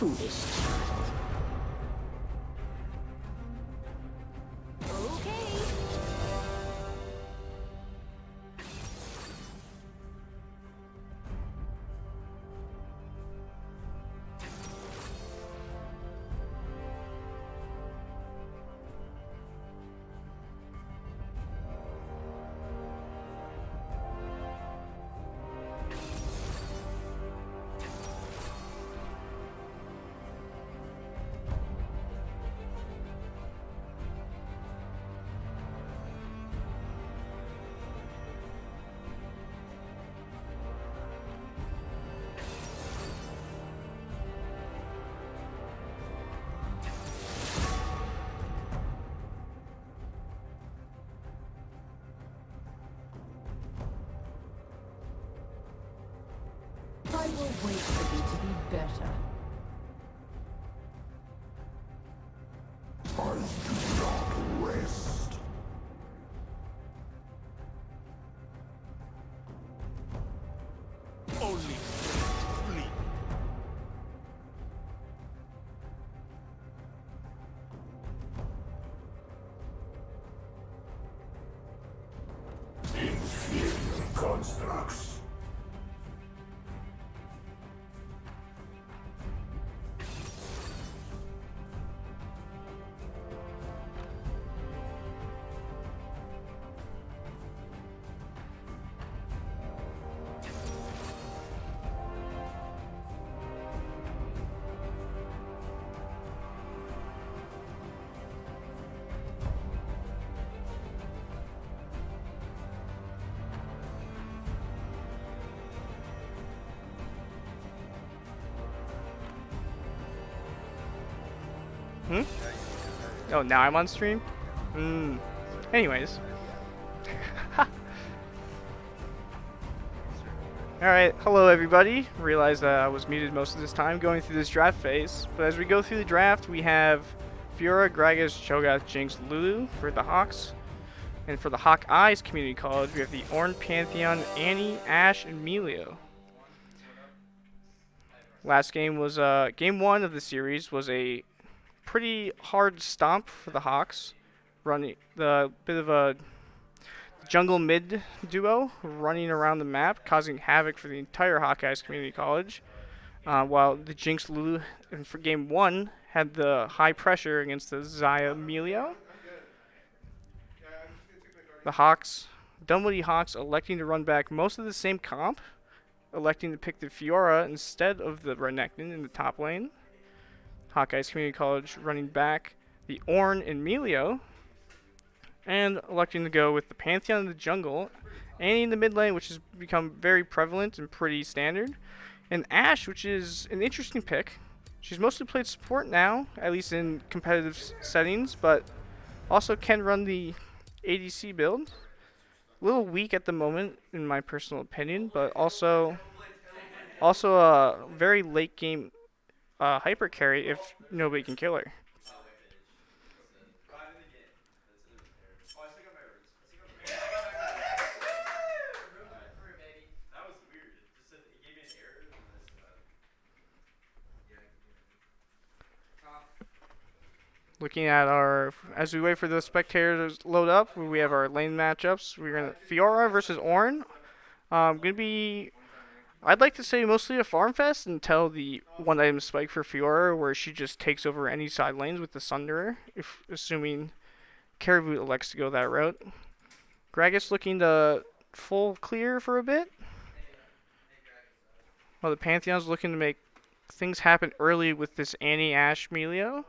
foolish. I will wait for you to be better. I do not rest. Only flee. Inferior constructs. Oh, now I'm on stream? Anyways. Alright, hello everybody. Realized that I was muted most of this time going through this draft phase. But as we go through the draft, we have Fiora, Gragas, Cho'Gath, Jinx, Lulu for the Hawks. And for the Hawkeyes Community College, we have the Ornn, Pantheon, Annie, Ashe, and Melio. Last game was, game 1 of the series was a pretty hard stomp for the Hawks, running the bit of a jungle mid duo running around the map, causing havoc for the entire Hawkeyes Community College. While the Jinx Lulu for game 1 had the high pressure against the Xayah Melio. The Hawks, Dunwoody Hawks, electing to run back most of the same comp, electing to pick the Fiora instead of the Renekton in the top lane. Hawkeyes Community College running back the Ornn and Melio, and electing to go with the Pantheon in the jungle, Annie in the mid lane, which has become very prevalent and pretty standard, and Ashe, which is an interesting pick. She's mostly played support now, at least in competitive settings, but also can run the ADC build. A little weak at the moment, in my personal opinion, but also a very late game hyper carry if nobody can kill her. Looking at our, as we wait for the spectators to load up, we have our lane matchups. We're gonna Fiora versus Ornn. Gonna be, I'd like to say mostly a farm fest until the one item spike for Fiora, where she just takes over any side lanes with the Sunderer, if assuming Caribou elects to go that route. Gragas looking to full clear for a bit, while the Pantheon's looking to make things happen early with this Annie, Ashe, Melio.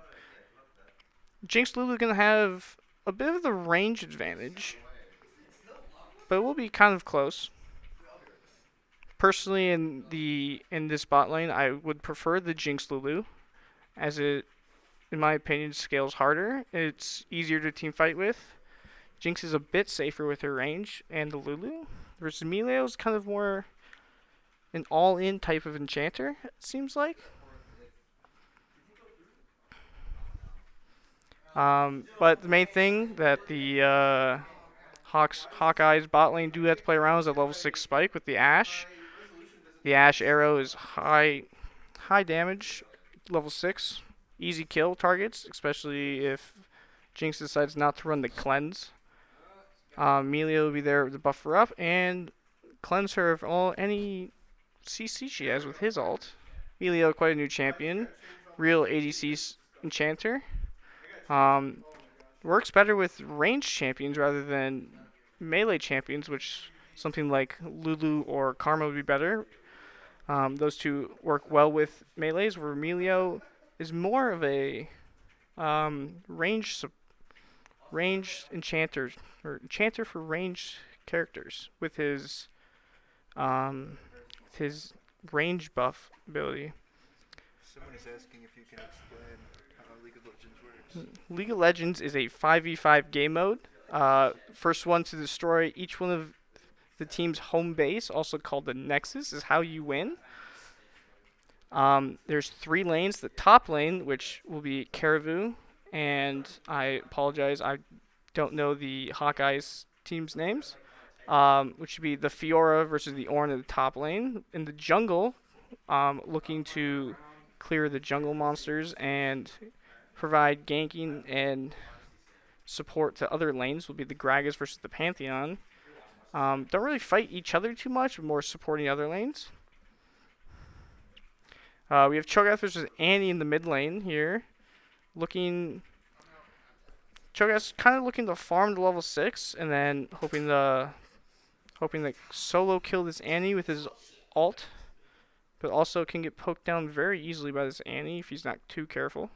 Jinx Lulu gonna have a bit of the range advantage, but it will be kind of close. Personally, in this bot lane, I would prefer the Jinx Lulu, as it, in my opinion, scales harder. It's easier to team fight with. Jinx is a bit safer with her range, and the Lulu versus Melio is kind of more an all-in type of enchanter, it seems like. But the main thing that the Hawkeyes bot lane do have to play around is a level 6 spike with the Ashe. The Ashe arrow is high damage, level 6. Easy kill targets, especially if Jinx decides not to run the cleanse. Amelia will be there to buff her up and cleanse her of any CC she has with his ult. Amelia, quite a new champion. Real ADC enchanter. Works better with ranged champions rather than melee champions, which something like Lulu or Karma would be better. Those two work well with melees, where Emilio is more of a ranged enchanter, or enchanter for ranged characters with his range buff ability. Someone is asking if you can explain how League of Legends works. League of Legends is a 5v5 game mode. First one to destroy each one of the team's home base, also called the Nexus, is how you win. There's 3 lanes. The top lane, which will be Caravu, and I apologize, I don't know the Hawkeye's team's names, which would be the Fiora versus the Ornn in the top lane. In the jungle, looking to clear the jungle monsters and provide ganking and support to other lanes will be the Gragas versus the Pantheon. Don't really fight each other too much, but more supporting other lanes. We have Cho'Gath versus Annie in the mid lane here. Cho'Gath's kind of looking to farm to level 6 and then hoping to solo kill this Annie with his ult, but also can get poked down very easily by this Annie if he's not too careful.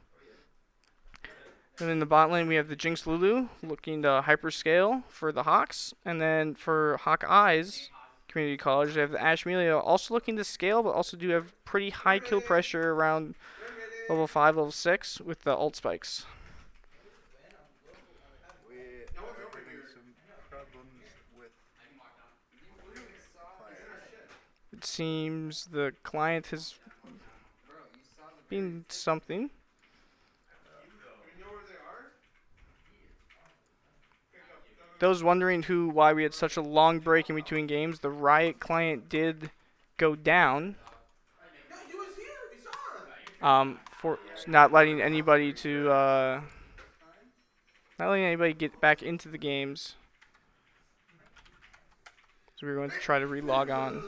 And in the bot lane, we have the Jinx Lulu looking to hyperscale for the Hawks. And then for Hawkeye's Community College, they have the Ashe Amelia also looking to scale, but also do have pretty high kill pressure around level 5, level 6 with the ult spikes. We are having some problems with clients. It seems the client has been something. Those wondering why we had such a long break in between games, the Riot client did go down. For not letting anybody get back into the games. So we're going to try to re-log on.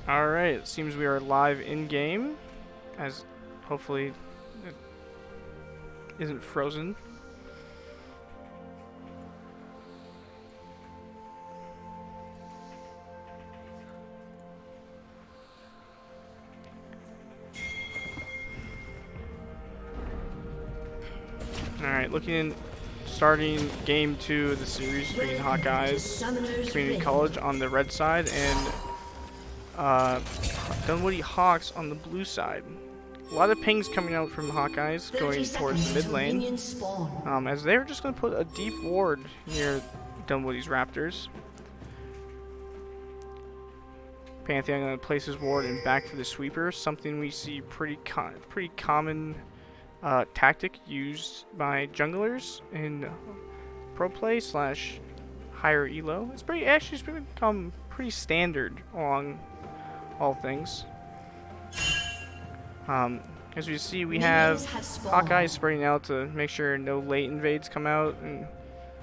Alright, it seems we are live in-game, as hopefully it isn't frozen. Alright, starting game 2 of the series between Hawkeye's Community College on the red side and Dunwoody Hawks on the blue side. A lot of pings coming out from Hawkeyes going towards the mid lane. As they're just going to put a deep ward near Dunwoody's Raptors. Pantheon going to place his ward and back for the sweeper, something we see pretty common tactic used by junglers in pro play / higher elo. It's become pretty standard along all things. As we see, we have Hawkeye spreading out to make sure no late invades come out, and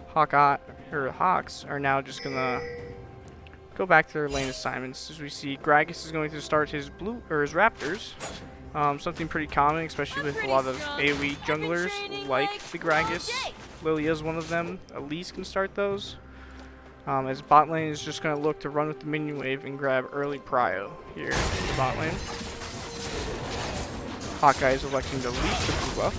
Hawks are now just gonna go back to their lane assignments. As we see, Gragas is going to start his his Raptors. Something pretty common, especially with a lot of AoE junglers like the Gragas. Lilia is one of them. Elise can start those. As bot lane is just going to look to run with the minion wave and grab early prio here in the bot lane. Hawkeye is electing to leash the blue buff.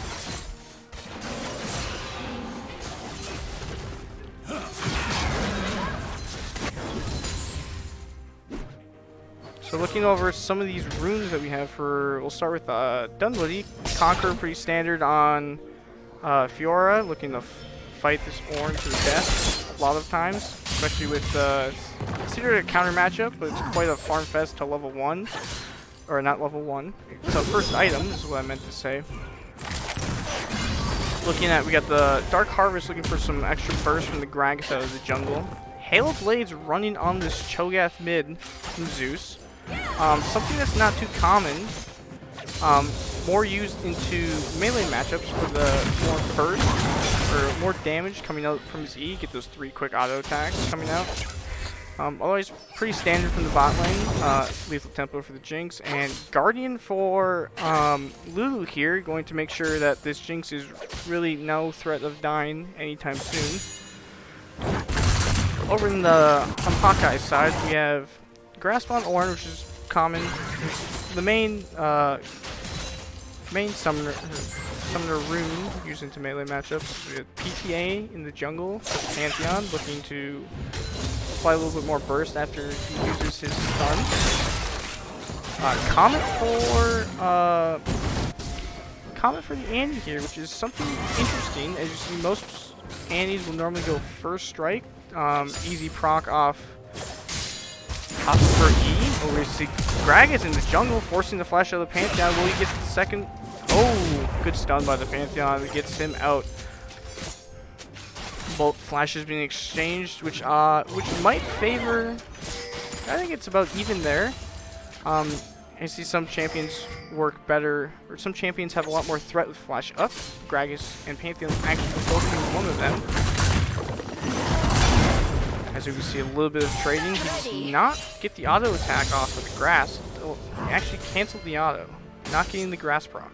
So looking over some of these runes that we have we'll start with Dunwoody. Conqueror, pretty standard on Fiora, looking to fight this Ornn to the death a lot of times, especially with considered a counter matchup, but it's quite a farm fest to level 1. Or not level 1. So first item is what I meant to say. Looking at, we got the Dark Harvest looking for some extra burst from the Gragas out of the jungle. Halo Blades running on this Cho'Gath mid from Zeus. Something that's not too common. More used into melee matchups for the more burst or more damage coming out from his E. Get those 3 quick auto attacks coming out. Otherwise, pretty standard from the bot lane. Lethal Tempo for the Jinx, and Guardian for Lulu here, going to make sure that this Jinx is really no threat of dying anytime soon. Over in the Hawkeye's side, we have Grasp on Ornn, which is common. The main summoner rune used into melee matchups. We have PTA in the jungle, Pantheon looking to apply a little bit more burst after he uses his stun. Comet for the Annie here, which is something interesting. As you see, most Annies will normally go first strike, easy proc off her E. Over to Gragas in the jungle, forcing the flash out of the Pantheon. Will he get the second? Oh, good stun by the Pantheon that gets him out. Both flashes being exchanged, which might favor. I think it's about even there. I see some champions work better, or some champions have a lot more threat with flash up. Gragas and Pantheon actually both being one of them. As we can see, a little bit of trading. He does not get the auto attack off with the grass. He actually canceled the auto, not getting the grass proc.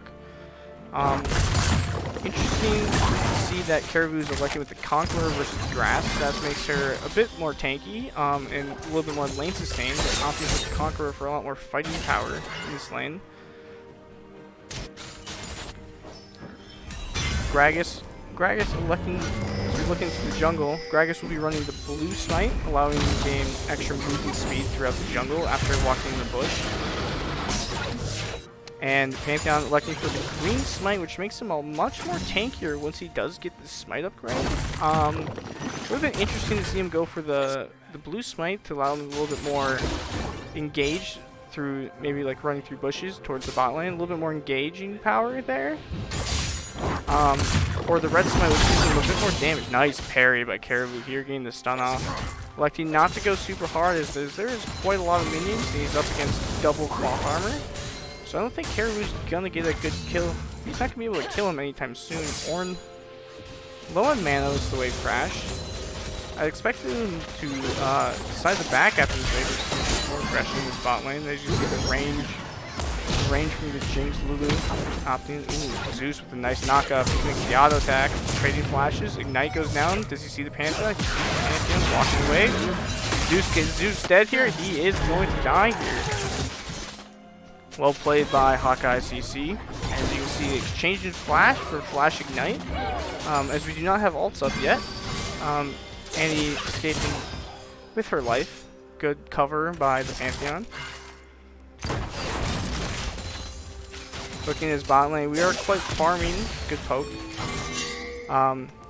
Interesting to see that Caribou is elected with the Conqueror versus Grass. That makes her a bit more tanky and a little bit more lane sustain, but opting with the Conqueror for a lot more fighting power in this lane. Gragas looking to the jungle. Gragas will be running the blue smite, allowing him to gain extra movement speed throughout the jungle after walking in the bush. And Pantheon electing for the green smite, which makes him a much more tankier once he does get the smite upgrade. It would have been interesting to see him go for the blue smite to allow him a little bit more engaged through, maybe like running through bushes towards the bot lane. A little bit more engaging power there. Or the red smite would give him a bit more damage. Nice parry by Caribou here, getting the stun off. Electing not to go super hard as there is quite a lot of minions and he's up against double cloth armor. So I don't think Caribou's gonna get a good kill. He's not gonna be able to kill him anytime soon. Ornn, low on mana is the wave crash. I expected him to decide to back after this wave more aggression in this bot lane. As you see the range from the Jinx, Lulu opting. Ooh, Zeus with a nice knockup. He makes the auto attack, trading flashes. Ignite goes down. Does he see the Pantheon? He sees the Pantheon walking away. Zeus gets Zeus dead here. He is going to die here. Well played by Hawkeye CC. As you can see, exchanging flash for flash ignite. As we do not have ults up yet. Annie escaping with her life. Good cover by the Pantheon. Looking at his bot lane, we are quite farming. Good poke.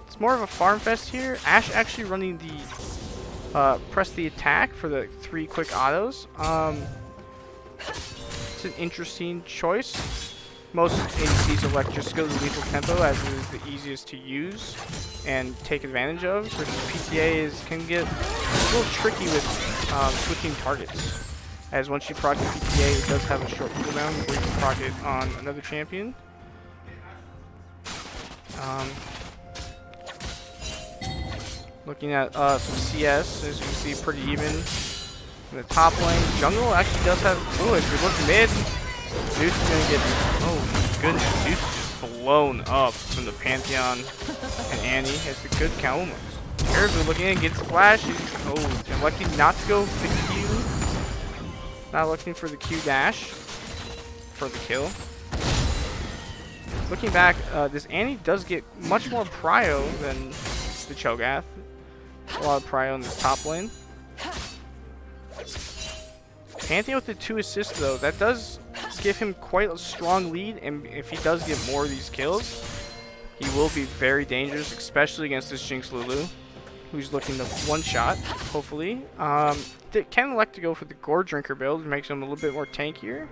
It's more of a farm fest here. Ashe actually running the press the attack for the 3 quick autos. It's an interesting choice. Most ADCs elect just go to lethal tempo as it is the easiest to use and take advantage of. Versus PTA can get a little tricky with switching targets. As once you proc the PTA, it does have a short cooldown where you can proc it on another champion. Looking at some CS, as you can see, pretty even. In the top lane, jungle actually does have. Oh, if you look mid, Zeus is gonna get. Oh my goodness, Zeus is just blown up from the Pantheon, and Annie has a good count. Caribou looking in, gets flash. Oh, and lucky not to go for the Q. Not looking for the Q dash for the kill. Looking back, this Annie does get much more prio than the Cho'Gath. A lot of prio in this top lane. Pantheon with the 2 assists though, that does give him quite a strong lead, and if he does get more of these kills, he will be very dangerous, especially against this Jinx Lulu, who's looking to one-shot, hopefully. Can elect to go for the Gore Drinker build, which makes him a little bit more tankier.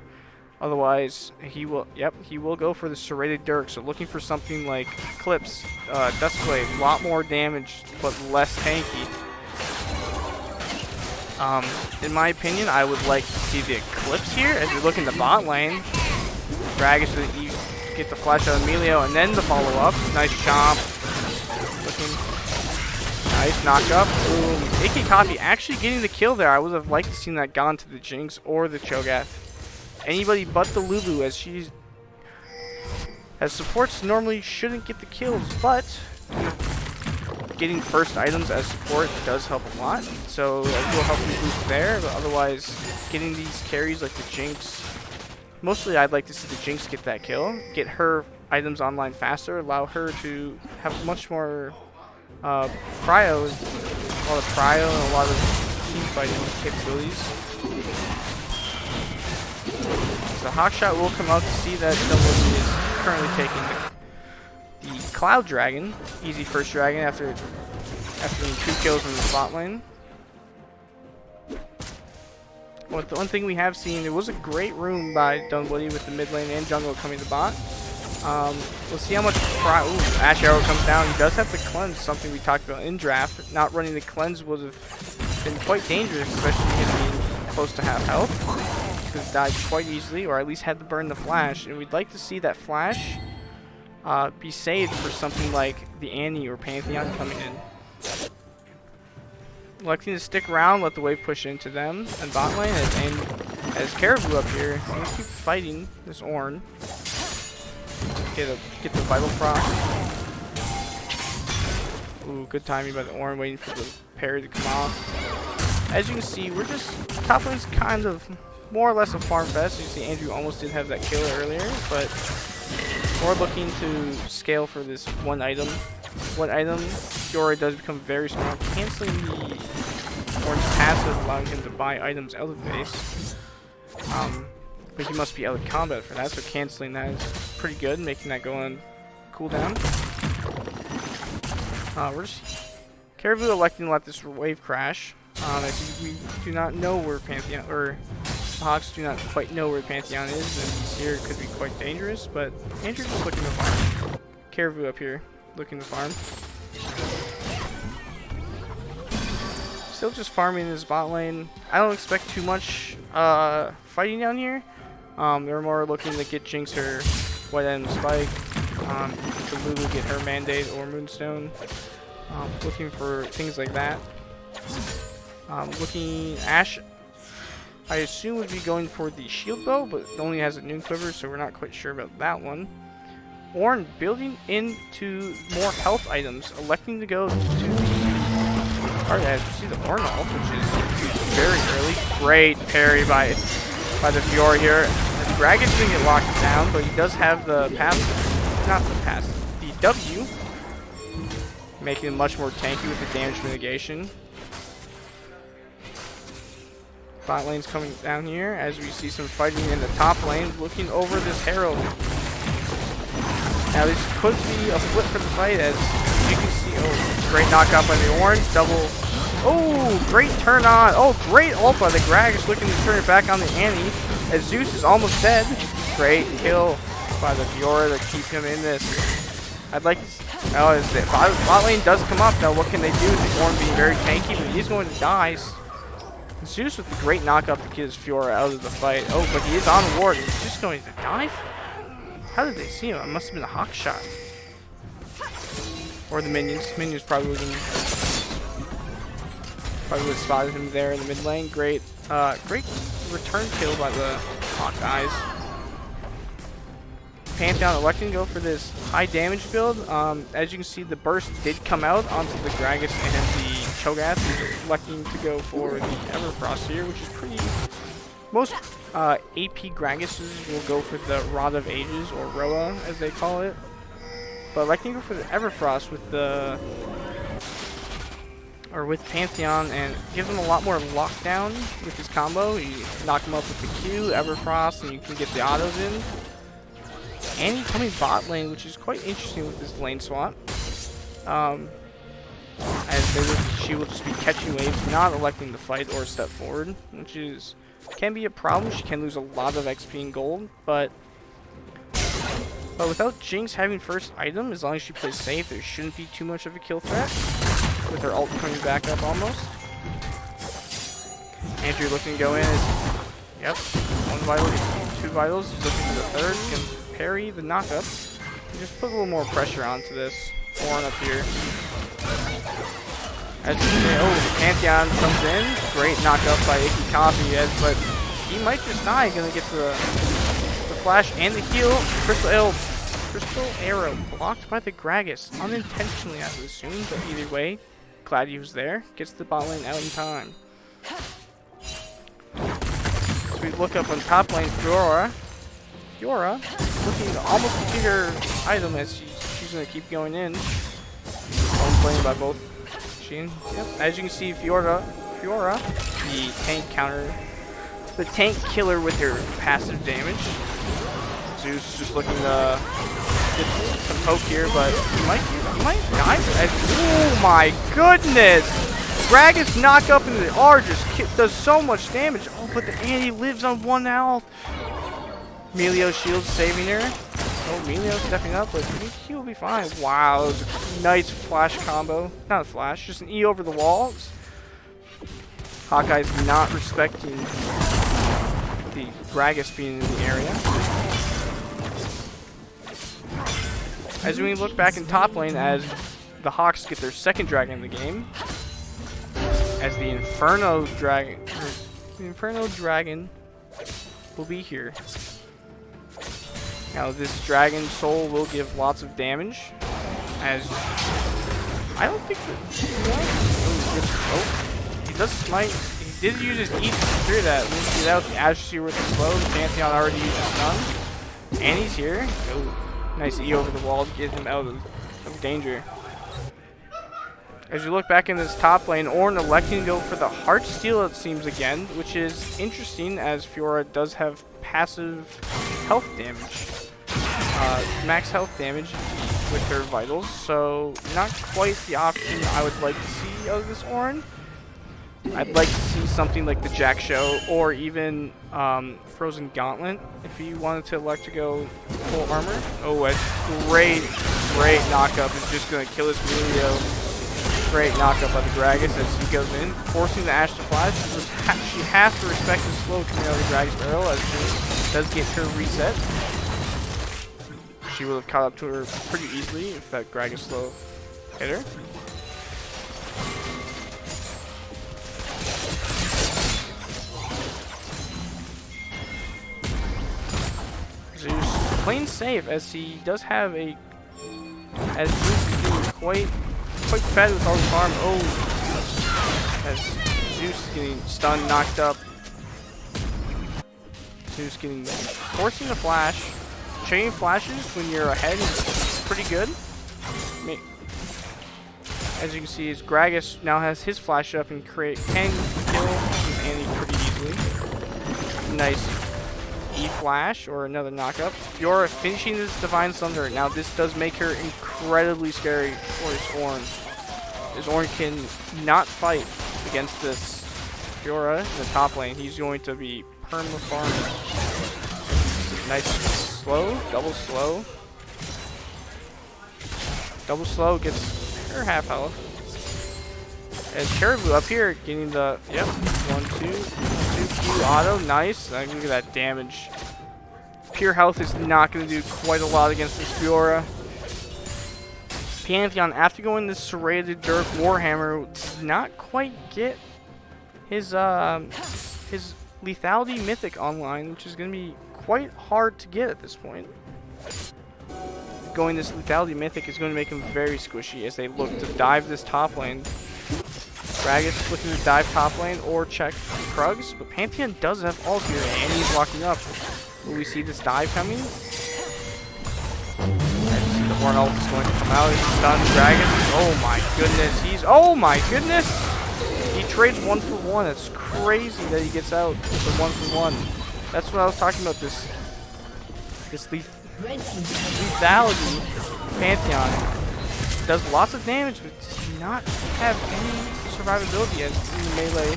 Otherwise, he will go for the Serrated Dirk, so looking for something like Eclipse, Duskblade, a lot more damage, but less tanky. In my opinion, I would like to see the Eclipse here as we look in the bot lane. Gragas, you get the flash out of Emilio, and then the follow-up. Nice chomp. Looking nice knock-up. Boom. AK Coffee actually getting the kill there. I would have liked to see that gone to the Jinx or the Cho'Gath. Anybody but the Lulu, as she's... as supports normally shouldn't get the kills, but getting first items as support does help a lot. So it will help you boost there, but otherwise getting these carries like the Jinx, mostly I'd like to see the Jinx get that kill, get her items online faster, allow her to have much more prio, a lot of prio and a lot of team fighting capabilities. So Hawkshot will come out to see that Dunwoody is currently taking the Cloud Dragon, easy first dragon after doing 2 kills in the bot lane. Well, the one thing we have seen, it was a great room by Dunwoody with the mid lane and jungle coming to bot. We'll see how much Ashe Arrow comes down. He does have to cleanse, something we talked about in draft. Not running the cleanse would have been quite dangerous, especially him being close to half health. Could have died quite easily, or at least had to burn the flash. And we'd like to see that flash be saved for something like the Annie or Pantheon coming in. Electing to stick around, let the wave push into them and bot lane, as Caribou up here. He's gonna keep fighting this Ornn. Get the vital proc. Ooh, good timing by the Ornn, waiting for the parry to come off. As you can see, we're just top lane's kind of more or less a farm fest. You see, Andrew almost did have that kill earlier, but we're looking to scale for this one item. One item, Fiora does become very strong, canceling the Ornn's passive, allowing him to buy items out of base. But he must be out of combat for that, so canceling that is pretty good, making that go on cooldown. We're just Caribou electing to let this wave crash. If we do not know where Pantheon, or the Hawks do not quite know where Pantheon is, then here it could be quite dangerous, but Andrew's just looking to farm. Caribou up here, looking to farm. Still just farming in his bot lane. I don't expect too much fighting down here. They're more looking to get Jinx her White Item Spike, to Lulu get her Mandate or Moonstone. Looking for things like that. Looking Ashe, I assume would be going for the shield bow, but it only has a noon quiver, so we're not quite sure about that one. Ornn building into more health items, electing to go to the... Alright, as you see the Ornn ult, which is very early. Great parry by the Fiora here. And Gragas didn't get locked down, but he does have the passive, not the passive, the W, making him much more tanky with the damage mitigation. Bot lane's coming down here as we see some fighting in the top lane, looking over this Herald. Now this could be a flip for the fight as you can see, oh, great knockout by the orange, double, oh, great turn on, oh, great ult by the Gragas looking to turn it back on the Annie as Zeus is almost dead. Great kill by the Fiora to keep him in this. I'd like to see, oh, as the bot lane does come up, now what can they do? The Ornn being very tanky, but he's going to die. Zeus with the great knockup to get his Fiora out of the fight. Oh, but he is on ward. He's just going to dive? How did they see him? It must have been a hawk shot. Or the minions. Minions probably would have spotted him there in the mid lane. Great, great return kill by the Hawkeyes. Pantheon electing to go for this high damage build. As you can see, the burst did come out onto the Gragas and the Cho'Gath. He's electing to go for the Everfrost here, which is pretty. Most AP Gragases will go for the Rod of Ages, or Roa as they call it. But electing to go for the Everfrost with the with Pantheon, and gives him a lot more lockdown with his combo. You knock him up with the Q, Everfrost, and you can get the autos in. And he's coming bot lane, which is quite interesting with this lane swap. As she will just be catching waves, not electing to fight or step forward, which can be a problem. She can lose a lot of XP and gold, but without Jinx having first item, as long as she plays safe, there shouldn't be too much of a kill threat. With her ult coming back up almost. Andrew looking to go in. Yep, one vital, two vitals. He's looking for the third. Can parry the knockup. And just put a little more pressure onto this Ornn up here. As you say, oh, the Pantheon comes in. Great knockup by Icky Coffee, but he might just die. Gonna get the flash and the heal. Crystal Arrow blocked by the Gragas unintentionally, I would assume, but either way, glad he was there. Gets the bot lane out in time. So we look up on top lane, Fiora looking to almost complete her item as she's going to keep going in. Playing by both. Yep. As you can see, Fiora, the tank killer with her passive damage. Zeus just looking to get some poke here, but he might die. Oh my goodness! Gragas knock up into the R just does so much damage. Oh, but the Annie lives on 1 health. Melio shield saving her. Oh, Melio stepping up, but he will be fine. Wow, that was a nice flash combo. Not a flash, just an E over the walls. Hawkeye's not respecting the Gragas being in the area. As we look back in top lane, as the Hawks get their second dragon in the game, as the Inferno Dragon will be here. Now this Dragon Soul will give lots of damage, as I don't think that he does smite. He did use his E to secure that. Without the Asher with the slow, the Pantheon already used his stun, and he's here. Oh. Nice E over the wall to get him out of danger. As you look back in this top lane, Ornn electing to go for the Heartsteel, it seems, again, which is interesting as Fiora does have passive health damage. Max health damage with her vitals, so not quite the option I would like to see out of this Ornn. I'd like to see something like the Jack Show, or even Frozen Gauntlet, if you wanted to elect to go full armor. Oh, a great knockup is just going to kill this Melio. Great knockup by the Gragas as he goes in, forcing the Ashe to flash. She has to respect the slow coming out of the Gragas barrel, as she does get her reset. She would have caught up to her pretty easily if that Gragas slow hit her. Zeus playing safe as he does have Zeus is doing quite fed with all his farm. Oh, as Zeus is getting stunned, knocked up. Zeus forcing the flash. Chain flashes when you're ahead is pretty good. As you can see, his Gragas now has his flash up and can kill his Annie pretty easily. nicely. Nice E-flash or another knockup. Fiora finishing this Divine Thunder. Now this does make her incredibly scary for his Ornn. His Ornn can not fight against this Fiora in the top lane. He's going to be perma-farming. Nice slow, double slow. Double slow gets her half health. And Caribou up here getting the, yep, 1-2 auto, nice. Look at that damage. Pure health is not going to do quite a lot against this Fiora. Pantheon, after going this serrated Dirk Warhammer, did not quite get his lethality mythic online, which is going to be quite hard to get at this point. Going this lethality mythic is going to make him very squishy as they look to dive this top lane. Gragas looking to dive top lane or check Krugs, but Pantheon does have ult here and he's locking up. Will we see this dive coming? The Horn ult is going to come out. He's stunned Gragas. Oh my goodness. Oh my goodness! He trades 1-for-1. It's crazy that he gets out with the 1-for-1. That's what I was talking about. This lethality Pantheon does lots of damage, but does not have any survivability as in the melee.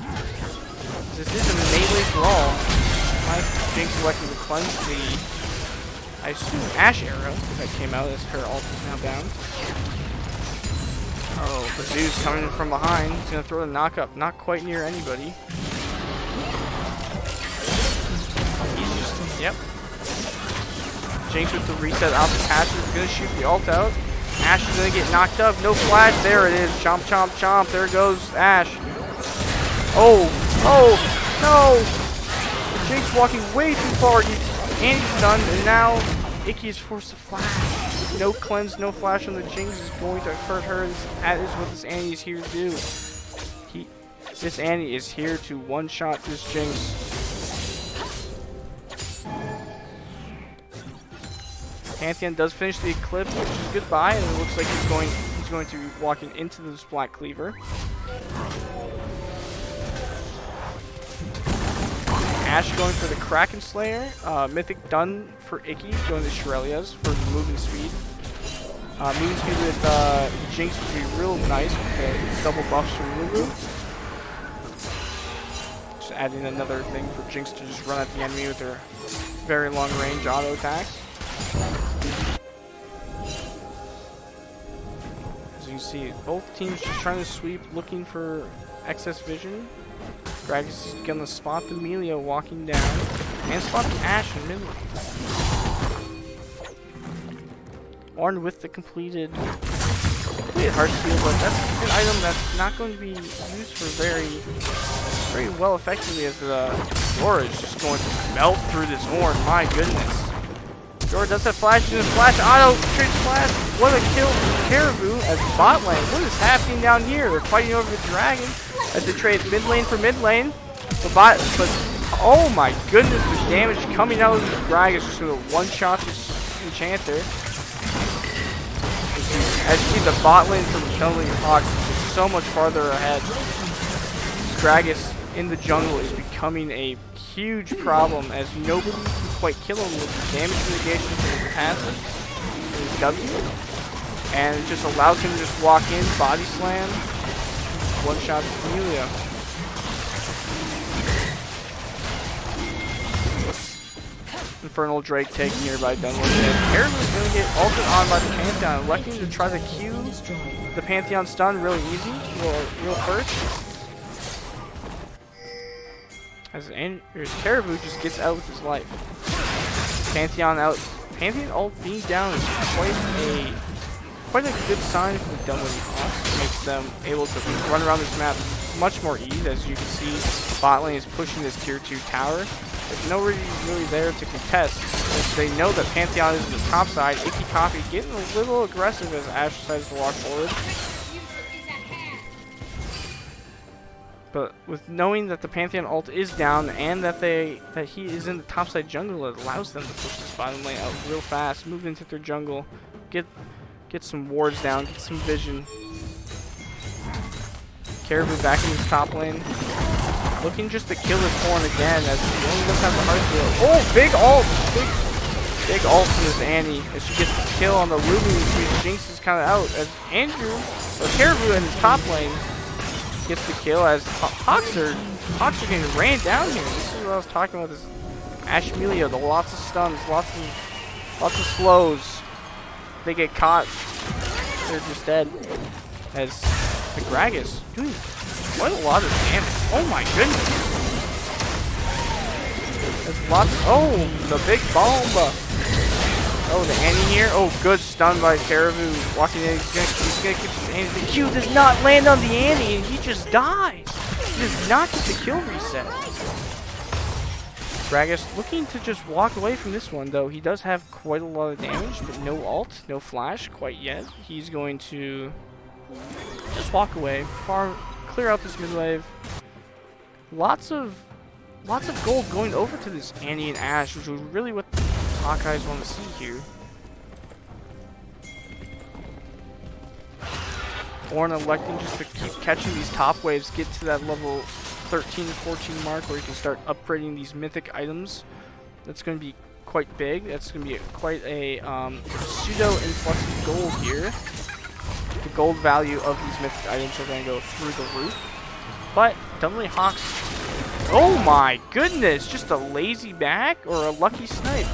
This is a melee brawl. My Jinx electing to cleanse the, I assume, Ashe arrow that came out as her ult is now down. Oh, the Zeus coming in from behind. He's gonna throw the knock-up, not quite near anybody. He's just, yep. Jinx with the reset off the patch is gonna shoot the ult out. Ashe is gonna get knocked up. No flash. There it is. Chomp, chomp, chomp. There goes Ashe. Oh, oh, no! Jinx walking way too far. Annie's stunned, and now Icky is forced to flash. No cleanse, no flash on the Jinx is going to hurt her. That is what this Annie is here to do. This Annie is here to one-shot this Jinx. Pantheon does finish the Eclipse, which is goodbye, and it looks like he's going to be walking into this Black Cleaver. Ashe going for the Kraken Slayer. Mythic done for Icky, going to Shurelya's for movement speed. Movement speed with Jinx would be real nice with double buffs from Lulu. Just adding another thing for Jinx to just run at the enemy with her very long range auto attacks. As you can see, both teams just trying to sweep, looking for excess vision. Gragas is gonna spot the Melia walking down, and spot the Ashe in mid lane. Ornn with the completed Heart Steal, but that's an item that's not going to be used for very well effectively, as the Fiora is just going to melt through this Ornn. My goodness. Fiora does have flash, he's gonna flash auto, trade flash. What a kill from Caribou at bot lane. What is happening down here? They're fighting over the dragon as they trade mid lane for mid lane. But oh my goodness, the damage coming out of the Gragas is just gonna one-shot this Enchanter. As you see, the bot lane from Dunwoody Hawks is so much farther ahead. Gragas in the jungle is becoming a huge problem as nobody can quite kill him with the damage mitigation from his passive, his W, and it just allows him to just walk in, body slam, one shot to Amelia. Infernal Drake taken here by Dunwoody. Caribou's going to get ulted on by the Pantheon, electing to try to Q the Pantheon stun really easy, real first. As Caribou just gets out with his life. Pantheon out. Pantheon ult being down is quite a good sign for the Dunwoody Hawks. It makes them able to run around this map much more ease. As you can see, bot lane is pushing this tier 2 tower. There's nobody really there to contest, as they know that Pantheon is on the top side. Icky Coffee getting a little aggressive as Ashe decides to walk forward. But with knowing that the Pantheon ult is down and that he is in the topside jungle, it allows them to push this bottom lane out real fast, move into their jungle, get some wards down, get some vision. Caribou back in his top lane. looking just to kill his horn again as he only does have the hard kill. Oh, big ult! Big ult from this Annie as she gets the kill on the Lulu. Jinx is kind of out as Andrew, or Caribou in his top lane, gets the kill as Hawks are getting ran down here. This is what I was talking about, this Ashe Amelia, the lots of stuns, lots of slows. They get caught, they're just dead. As the Gragas doing quite a lot of damage. Oh my goodness. There's lots. Oh, the big bomb. Oh, the Annie here. Oh, good stun by Caribou. Walking in. He's gonna keep his Annie. The Q does not land on the Annie, and he just dies. He does not get the kill reset. Gragas looking to just walk away from this one, though. He does have quite a lot of damage, but no ult, no flash quite yet. He's going to just walk away, clear out this mid wave. Lots of gold going over to this Annie and Ashe, which is really what the Hawkeyes want to see here. Ornn electing just to keep catching these top waves, get to that level 13, 14 mark where you can start upgrading these mythic items. That's going to be quite big. That's going to be quite a pseudo influx of gold here. The gold value of these mythic items are going to go through the roof. But Dunwoody Hawks, oh my goodness, just a lazy back or a lucky snipe.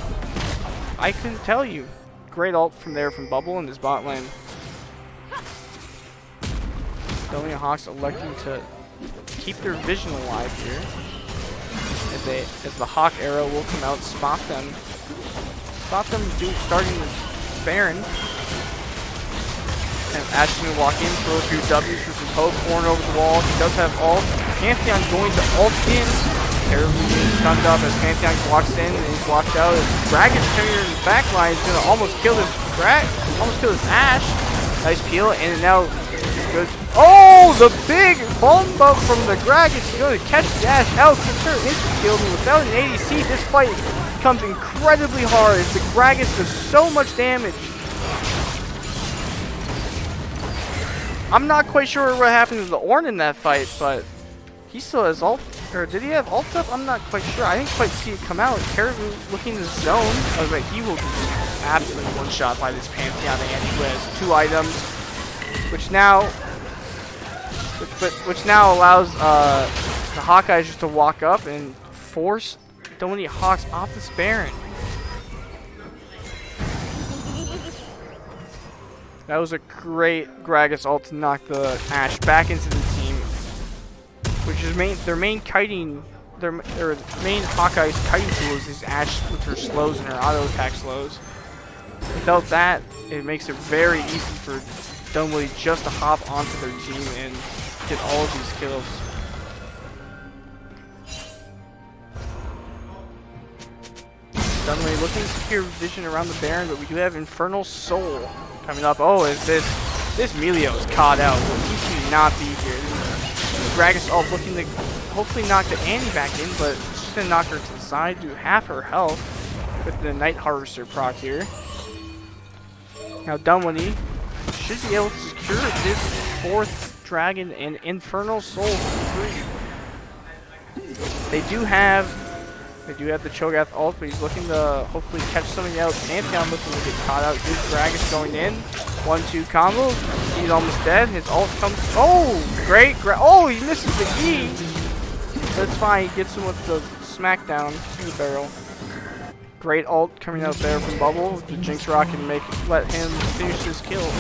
I couldn't tell you. Great ult from there from Bubble in his bot lane. Dunwoody Hawks electing to keep their vision alive here. As the Hawk arrow will come out, spot them starting this Baron. And Ashe gonna walk in, throw a few W's for some poke, Ornn over the wall. He does have ult. Pantheon going to ult in. Caribou being stunned up as Pantheon walks in and he's blocked out. As Dragon's coming in the back line is gonna almost kill this Ashe. Nice peel, and now good. Oh, the big bomb bump from the Gragas is going to catch the Ashe out, gets her insta-killed, and without an ADC, this fight becomes incredibly hard as the Gragas does so much damage. I'm not quite sure what happened to the Ornn in that fight, but he still has ult, or did he have ult up? I'm not quite sure. I didn't quite see it come out. Caribou looking to zone. I was like, he will be absolutely one-shot by this Pantheon Annie who has 2 items, which now allows the Hawkeyes just to walk up and force Dunwoody Hawks off this Baron. That was a great Gragas ult to knock the Ashe back into the team, which is their main Hawkeye's kiting tool is this Ashe with her slows and her auto attack slows. Without that, it makes it very easy for Dunwoody just to hop onto their team and get all of these kills. Dunwoody looking to secure vision around the Baron, but we do have Infernal Soul coming up. Oh, is this Melio is caught out. Well, he should not be here. Gragas ult looking to hopefully knock the Annie back in, but it's just gonna knock her to the side, do half her health with the Night Harvester proc here. Now Dunwoody should be able to secure this 4th Dragon and Infernal Soul for free. They do have the Cho'Gath ult, but he's looking to hopefully catch somebody out. Pantheon looking to get caught out. Good Gragas going in. 1-2 combo. He's almost dead. His ult comes. Oh, great. Oh, he misses the E. That's fine. He gets him with the smackdown in the barrel. Great ult coming out there from Bubble. The Jinx Rock can let him finish this kill.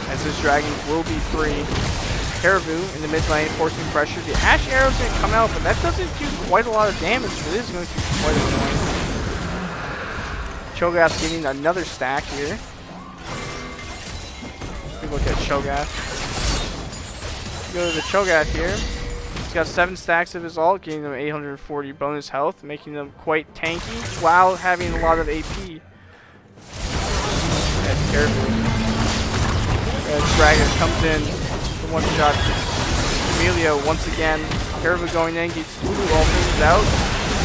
As this dragon will be free. Caribou in the mid lane forcing pressure. The Ashe arrow's going to come out, but that doesn't do quite a lot of damage. But it is going to be quite annoying. Cho'Gath getting another stack here. We look at Cho'Gath. Go to the Cho'Gath here. He's got 7 stacks of his ult, getting them 840 bonus health, making them quite tanky while having a lot of AP. As Caribou. As Dragon comes in, the 1-shot Emilio once again. Caribou going in, gets Lulu all things out.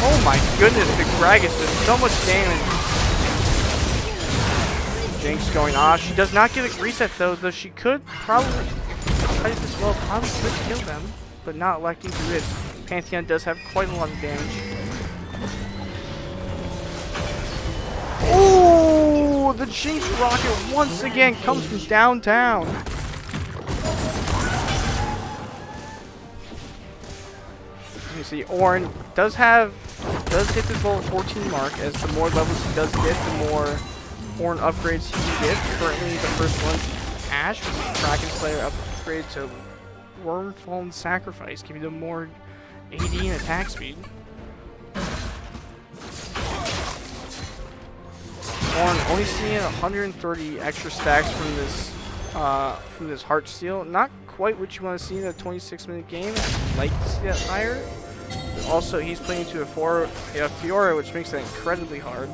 Oh my goodness, the Gragas does so much damage. Jinx going off. She does not get a reset though she could probably tight this well, probably could kill them, but not electing to risk. Pantheon does have quite a lot of damage. Oh, the Jinx rocket once again comes from downtown. Let me see. Oren does hit the level 14 mark. As the more levels he does get, the more Oren upgrades he can get. Currently, the first one's Ash with the Kraken Slayer upgrade to Wormfallen Sacrifice, giving them more AD and attack speed. Oren only seeing 130 extra stacks from this Heartsteel. Not quite what you want to see in a 26-minute game. I'd like to see that higher. But also, he's playing to a Fiora, which makes that incredibly hard.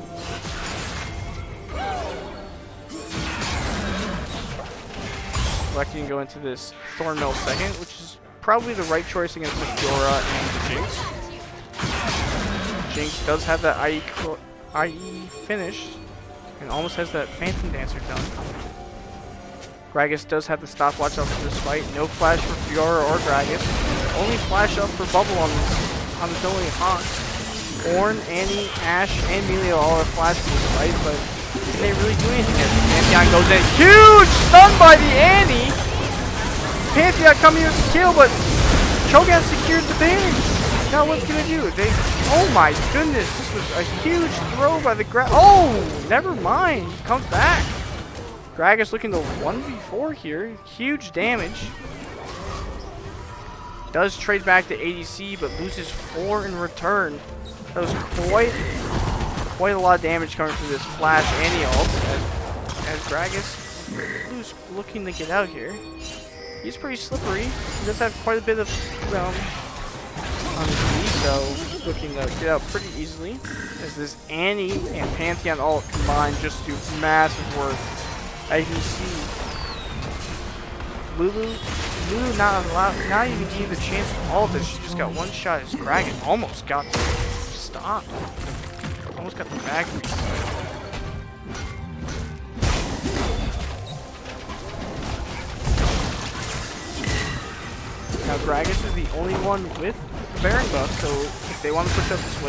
Electing to go into this Thornmail second, which is probably the right choice against the Fiora and the Jinx. Jinx does have that IE finish, and almost has that Phantom Dancer done. Gragas does have the stopwatch up for this fight. No flash for Fiora or Gragas. Only flash up for Bubble on the Dunwoody Hawks. Ornn, Annie, Ashe, and Melio all have flash in this fight, but can they really do anything as Pantheon goes in? Huge stun by the Annie! Pantheon coming here to kill, but Cho'Gath secured the base. Now what's gonna do? Oh my goodness, this was a huge throw by the Oh, never mind. Comes back. Gragas looking to 1v4 here. Huge damage. Does trade back to ADC, but loses 4 in return. That was quite a lot of damage coming from this flash Annie ult as Gragas who's looking to get out here. He's pretty slippery. He does have quite a bit of on his knee, so looking to get out pretty easily. As this Annie and Pantheon ult combined just do massive work. As you can see, Lulu not even gave the chance to ult it. She just got one shot as Gragas almost got stopped. Almost got the bag reset. Now Gragas is the only one with the Baron buff, so if they want to push up these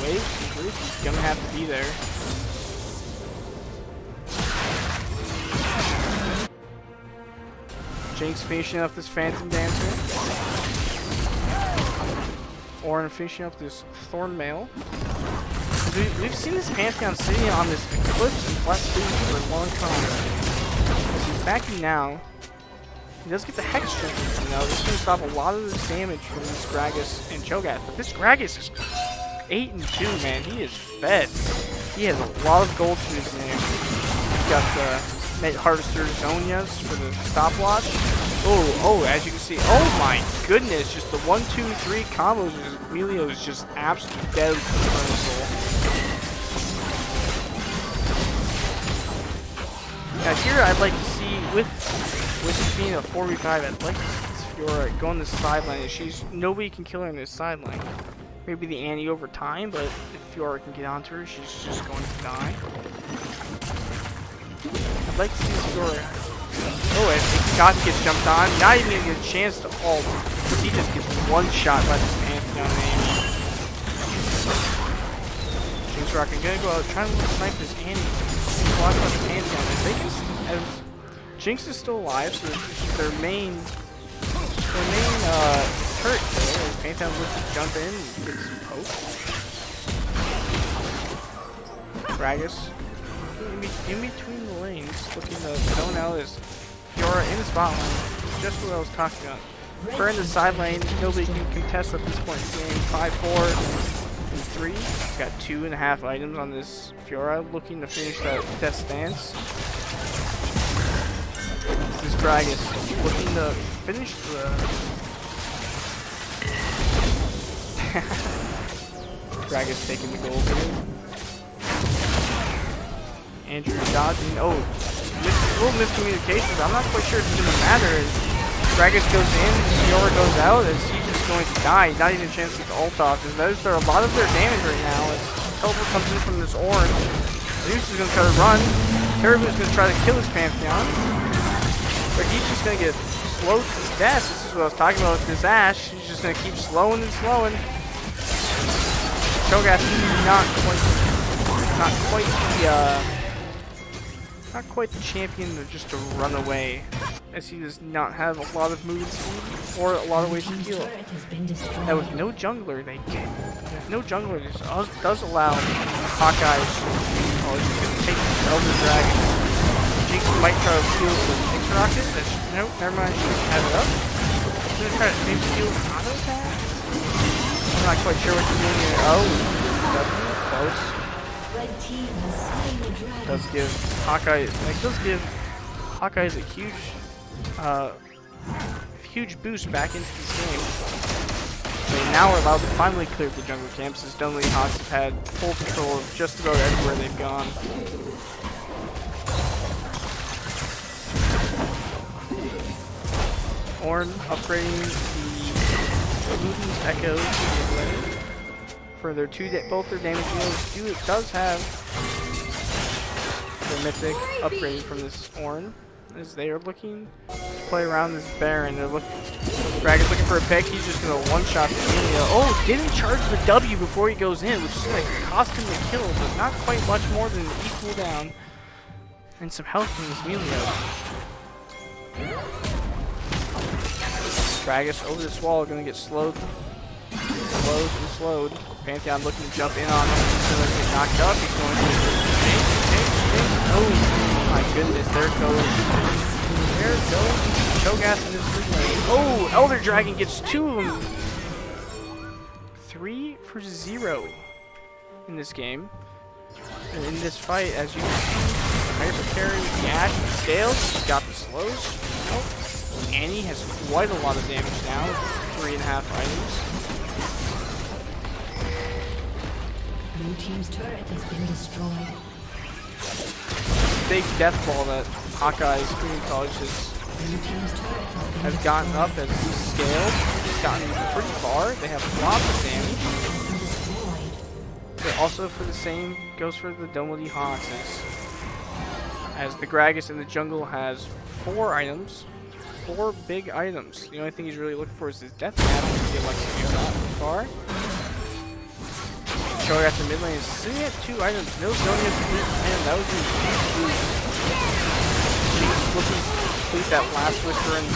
waves, he's gonna have to be there. Jinx finishing up this Phantom Dancer. Ornn finishing up this Thornmail. We've seen this Pantheon sitting on this Eclipse and flat speed for a long time. As he's backing now. He does get the Hex Strength now. This is going to stop a lot of this damage from this Gragas and Cho'Gath. But this Gragas is 8-2, man. He is fed. He has a lot of gold to his name. He's got the Night Harvester Zonias for the stopwatch. Oh, as you can see. Oh my goodness. Just the 1, 2, 3 combos. Melio is just absolutely deadly for the Burning Soul. Now here I'd like to see, with it being a 4v5, I'd like to see Fiora go on the sideline. Nobody can kill her on this sideline. Maybe the Annie over time, but if Fiora can get onto her, she's just going to die. I'd like to see Fiora. Oh, and Scott gets jumped on. Not even gonna get a chance to ult. He just gets one shot by this Pantheon name. Jinx Rocket gonna go out trying to snipe this Annie. Block by the Pantheon. As Jinx is still alive, so their main turret there is Pantheon looks to jump in and get some poke. Gragas in between the lanes, looking to zone out his Fiora in the spotlight. Just what I was talking about. We're in the side lane, nobody can contest at this point in the game. 5, 4, and 3. He's got 2.5 items on this Fiora, looking to finish that Death Stance. This is Gragas looking to finish the Gragas taking the gold here. Andrew dodging. Oh, a little miscommunication, but I'm not quite sure if it's going to matter. As Gragas goes in, Fiora goes out, as he's just going to die. Not even a chance to get the ult off. As those are a lot of their damage right now. As teleport comes in from this Ornn. Zeus is going to try to run. Caribou's going to try to kill his Pantheon. But he's just going to get slowed to death. This is what I was talking about with this Ashe. She's just gonna keep slowing and slowing. Cho'Gath not quite the champion to just to run away, as he does not have a lot of movement speed or a lot of ways to heal. Now with no jungler, this does allow Hawkeye to take the Elder Dragon. Jinx might try to steal the Jinx Rocket. Nope, never mind, she has it up. She's gonna try to maybe steal an auto attack. I'm not quite sure what she's doing here. Oh, close. Red team has slain the dragon. Does give Hawkeye, Hawkeye's a huge boost back into this game. They now are allowed to finally clear the jungle camps, as Dunwoody Hawks have had full control of just about everywhere they've gone. Ornn upgrading the Luden's Echo for their both their damage deals. It does have their mythic upgrading from this Ornn, as they are looking to play around this Baron. They're looking. Dragon's looking for a pick. He's just gonna one-shot the Amelia. Oh, didn't charge the W before he goes in, which is gonna cost him the kill, but not quite much more than an E cooldown and some health from this Amelia. Gragas over this wall, gonna get slowed. Pantheon looking to jump in on him. He's gonna get knocked up. He's going to oh my goodness, there goes Cho'Gath in his mid lane. Oh, Elder Dragon gets 2 of them. 3 for 0 in this game. And in this fight, as you can see, Hyper carry with the Ashe and Scales. He's got the slows. Oh. Annie has quite a lot of damage now, 3.5 items. Blue team's turret has been destroyed. Big death ball that Hawkeye's Community College has gotten up as he's scaled. He's gotten pretty far. They have lots of damage. But also for the same goes for the Dunwoody Hawks, as the Gragas in the jungle has 4 items. 4 big items. The only thing he's really looking for is his death cap to get like so far. Cho'Gath in mid lane is sitting at 2 items. No Zonia's complete, and that was a huge boost. She's looking to complete that last whisper and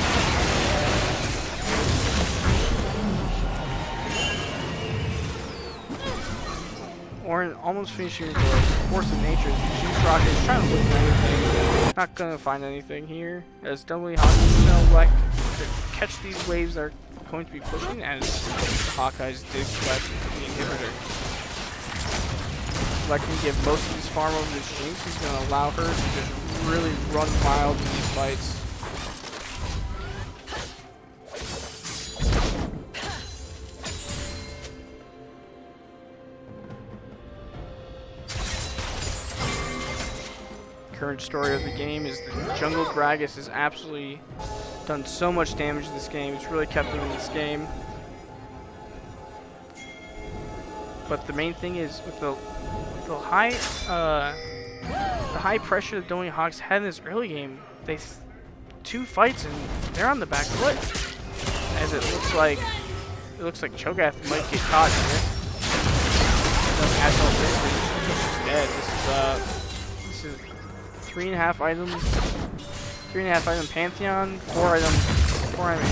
Ornn almost finishing the Force of Nature. Jinx Rocket is trying to look for anything. Not gonna find anything here, as Dunwoody Hawks is gonna like to catch these waves that are going to be pushing, as the Hawkeyes did collect the inhibitor. Like to give most of his farm over to Jinx. He's gonna allow her to just really run wild in these fights. Current story of the game is the jungle Gragas has absolutely done so much damage to this game. It's really kept him in this game. But the main thing is with the high pressure that Dunwoody Hawks had in this early game, they 2 fights and they're on the back foot. As it looks like Cho'Gath might get caught in this. Dead. This is 3.5 items, 3.5 item Pantheon, 4 item Annie,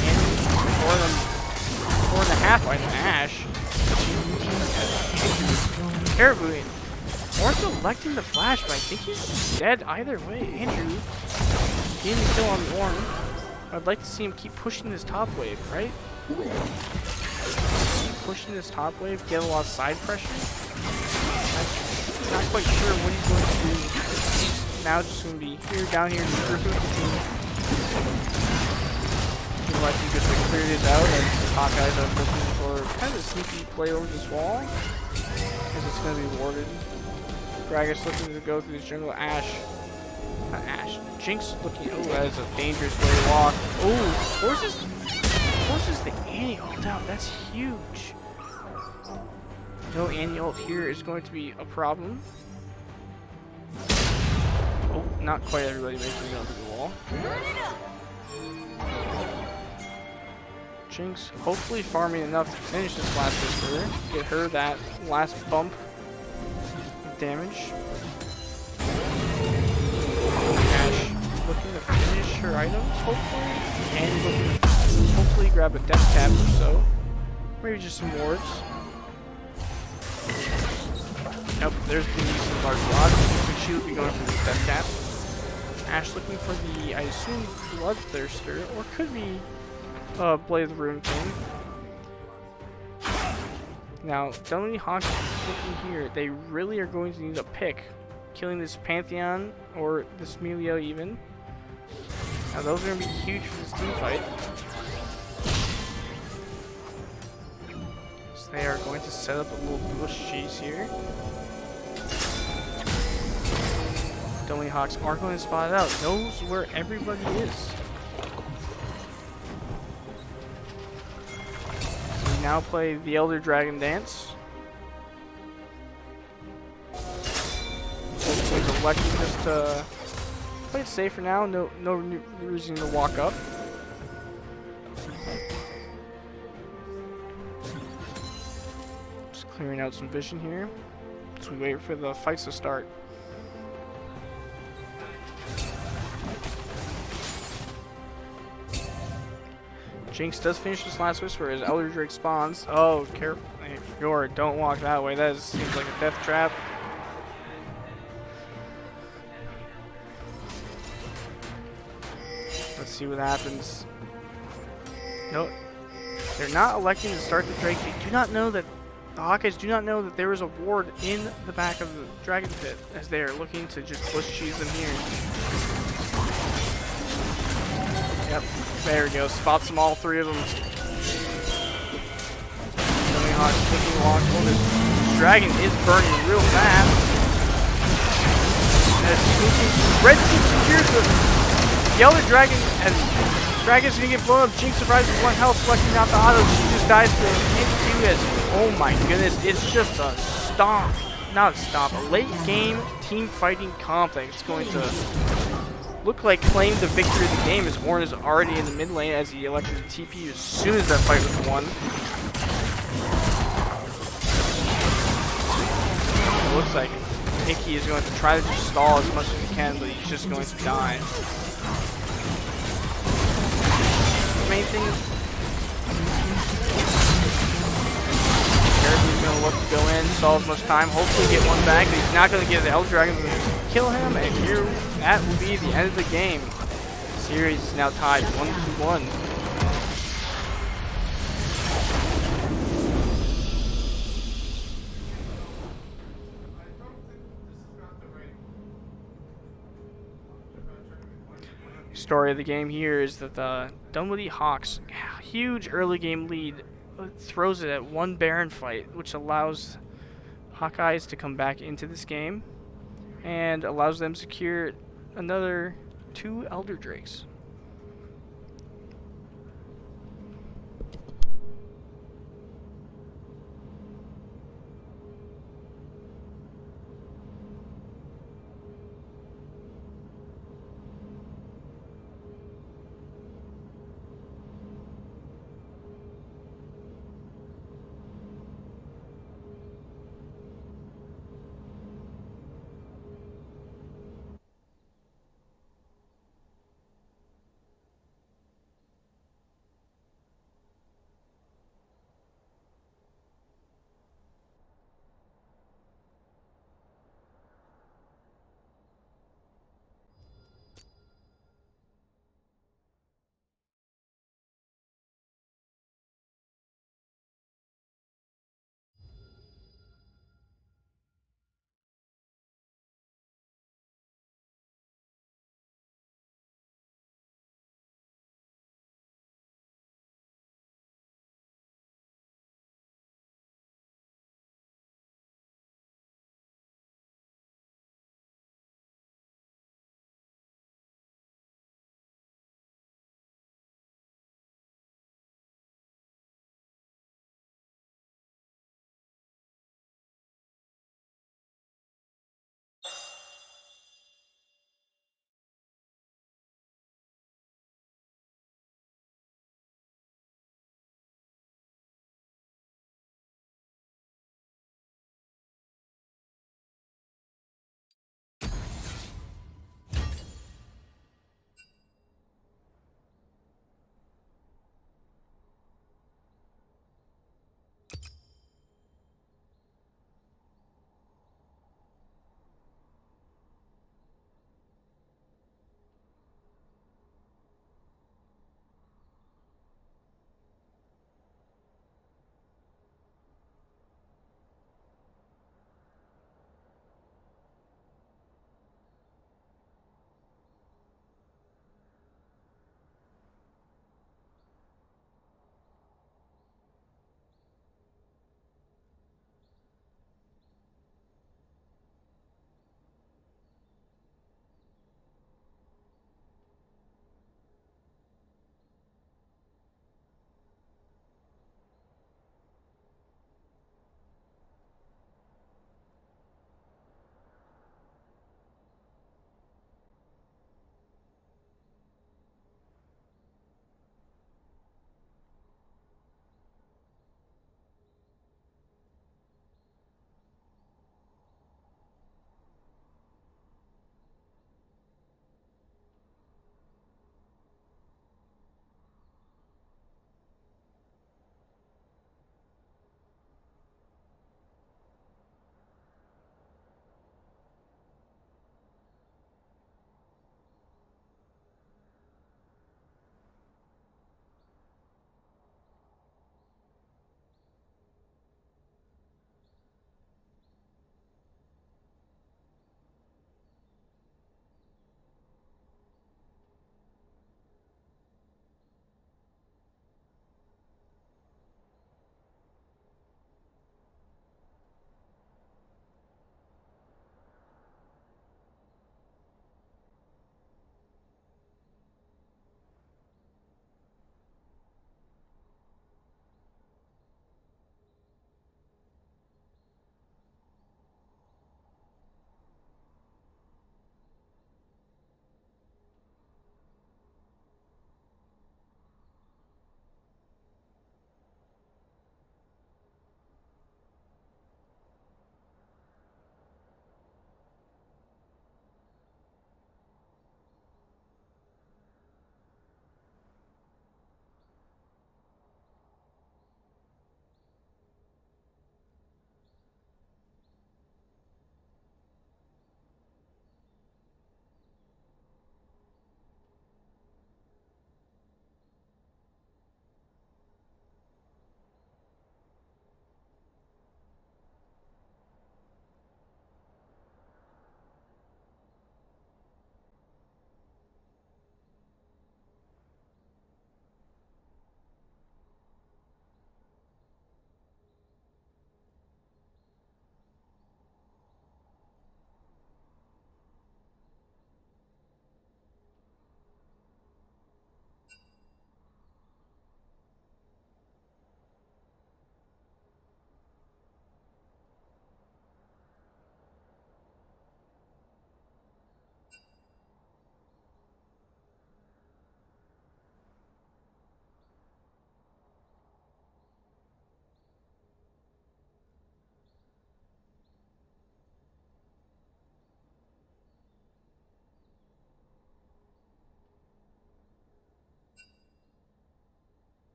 4.5 item Ashe. Caribou. Ornn's electing the flash, but I think he's dead either way. Andrew getting the kill on Ornn. I'd like to see him keep pushing this top wave, right? Keep pushing this top wave, get a lot of side pressure. I'm not quite sure what he's going to do. He's now just going to be here, down here, and working with the team. Feel like he just cleared it out, and the Hawkeyes are looking for kind of a sneaky play over this wall, because it's going to be warded. Gragas looking to go through this jungle. Jinx looking. Oh, that is a dangerous way to walk. Oh, forces the Annie ult out. That's huge. No Annie ult here is going to be a problem. Oh, not quite everybody making it over the wall. Jinx hopefully farming enough to finish this last Whisperer. Get her that last bump of damage. Ash looking to finish her items, hopefully. And looking to hopefully grab a death cap or so. Maybe just some wards. Nope, there's the some large rod. So she will be going for the death cap. Ash looking for the, I assume, Bloodthirster, or could be Blade of the Rune King. Now, Dunwoody Hawks looking here, they really are going to need a pick. Killing this Pantheon, or this Melio even. Now those are going to be huge for this team fight. So they are going to set up a little bush cheese here. Dunwoody Hawks are going to spot it out. Knows where everybody is. So we now play the Elder Dragon Dance. He's electing just to play it safe for now. No reason to walk up. Just clearing out some vision here as we wait for the fights to start. Jinx does finish this last Whisper as Elder Drake spawns. Oh, careful. Hey, Fjord, don't walk that way. That seems like a death trap. Let's see what happens. No, they're not electing to start the Drake. They do not know that, the Hawkeyes do not know that there is a ward in the back of the Dragon Pit as they are looking to just bush cheese them here. Yep, there we go. Spots them all, three of them. Dunwoody Hawks taking along. Oh, this dragon is burning real fast. And Red Team secures the Elder Dragon, and Dragon's gonna get blown up. Jinx survives with 1 health, selecting out the auto. She just dies to into it. Oh my goodness, it's just a stomp. Not a stomp, a late game team fighting comp that's going to look like claim the victory of the game, as Warren is already in the mid lane as he elected to TP as soon as that fight was won. It looks like Icky is going to try to just stall as much as he can, but he's just going to die. The main thing is Caribou's going to look to go in, stall as much time, hopefully get one back, but he's not going to get the Elder Dragon to kill him, and here that will be the end of the game. The series is now tied 1-1. Story of the game here is that the Dunwoody Hawks, huge early game lead, throws it at 1 Baron fight, which allows Hawkeyes to come back into this game and allows them to secure another 2 Elder Drakes.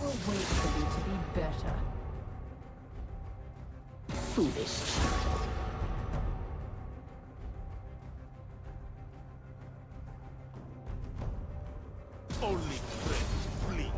will wait for you to be better. Foolish child. Only friends flee.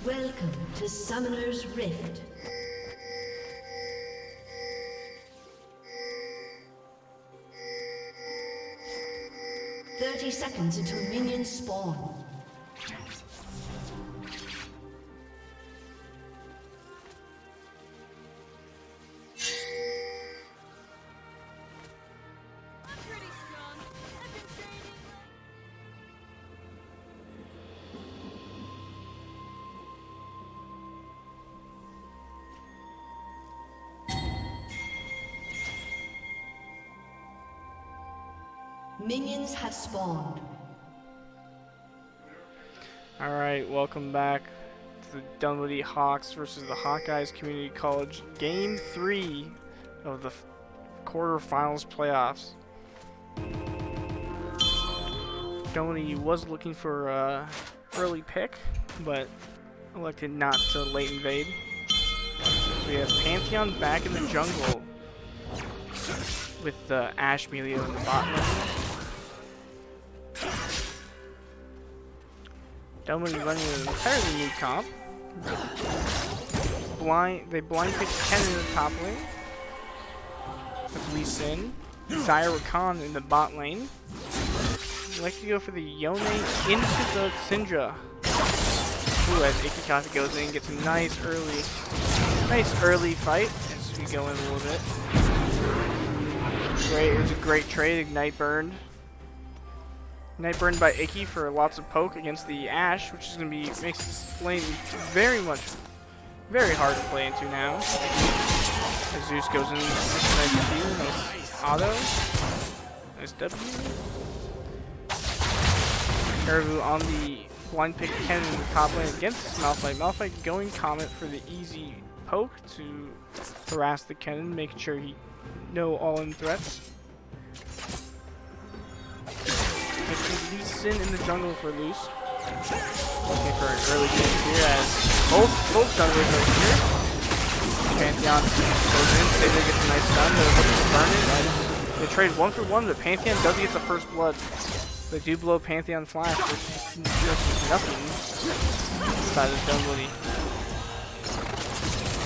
Welcome to Summoner's Rift. "30 seconds until minions spawn. Minions have spawned. Alright, welcome back to the Dunwoody Hawks versus the Hawkeyes Community College Game 3 of the quarterfinals playoffs. Dunwoody was looking for an early pick, but elected not to late invade. So we have Pantheon back in the jungle with Ash Melio in the bot lane. Dunwoody running an entirely new comp. They blind picked Ken in the top lane. With Lee Sin. Zyra Rakan in the bot lane. I'd like to go for the Yone into the Syndra. Ooh, as Ikikata goes in, gets a nice early fight as we go in a little bit. Great, it was a great trade. Ignite burned. Ignite burned by Icky for lots of poke against the Ashe, which is going to be makes this lane very hard to play into now. As Zeus goes in, nice Q, nice auto, nice W. Caribou on the blind pick Ken in the top lane against Malphite. Malphite going Comet for the easy poke to harass the Kennen, making sure he know all-in threats. Lee Sin in the jungle for Luce. Looking for an early game here as both junglers are here. Pantheon goes in, Saber gets a nice stun, they're looking to burn it. They trade 1 for 1, but Pantheon does get the first blood. They do blow Pantheon Flash, which does nothing inside of Dunwoody.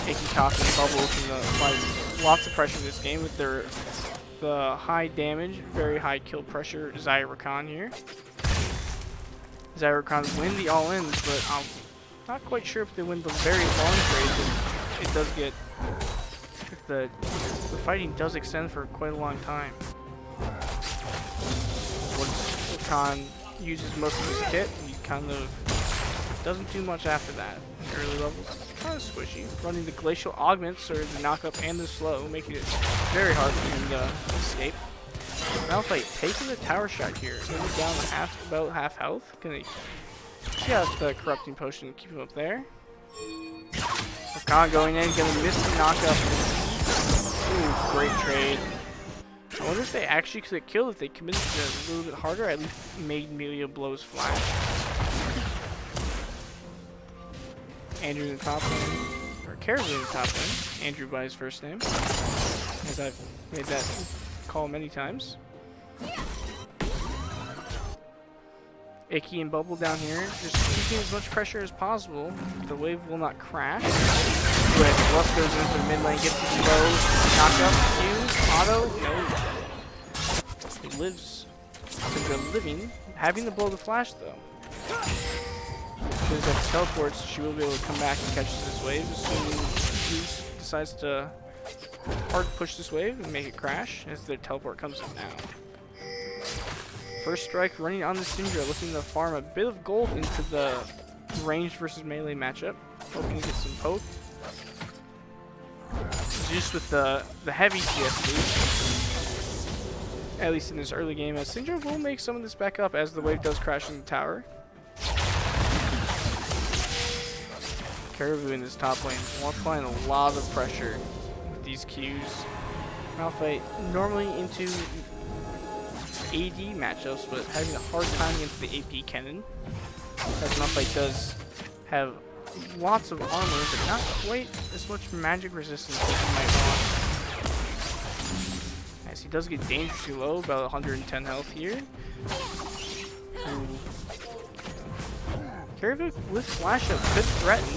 Ikikata and Bubble can apply lots of pressure this game with the high damage, very high kill pressure Zyra Rakan here. Zyra Rakan win the all-ins, but I'm not quite sure if they win the very long trades. It does get, the fighting does extend for quite a long time. Once Rakan uses most of his kit, he kind of doesn't do much after that. In early levels, kind of squishy. Running the Glacial Augments, or the knockup and the slow, making it very hard for him to escape. Malphite taking the tower shot here. Maybe down about half health. Gonna get out the corrupting potion and keep him up there. Rakan going in, gonna miss the knockup. Ooh, great trade. I wonder if they actually could have killed if they committed to it a little bit harder. At least made Melio blows flash. Andrew in the top lane, or Caribou in the top lane. Andrew by his first name, as I've made that call many times. Icky and Bubble down here, just keeping as much pressure as possible. The wave will not crash. But Lust goes into the mid lane, gets his low, knock up, Q, auto, no. He lives. He's a living, having to blow the flash though. Because if it teleports, she will be able to come back and catch this wave as soon as Zeus decides to hard push this wave and make it crash as the teleport comes in now. First strike running on the Syndra, looking to farm a bit of gold into the ranged versus melee matchup, hoping to get some poke. Zeus with the heavy CS lead, at least in this early game, as Syndra will make some of this back up as the wave does crash in the tower. Caribou in this top lane, applying a lot of pressure with these Qs. Malphite normally into AD matchups, but having a hard time against the AP Kennen. As Malphite does have lots of armor, but not quite as much magic resistance as you might want. As he does get dangerously low, about 110 health here. Caribou with flash up could threaten.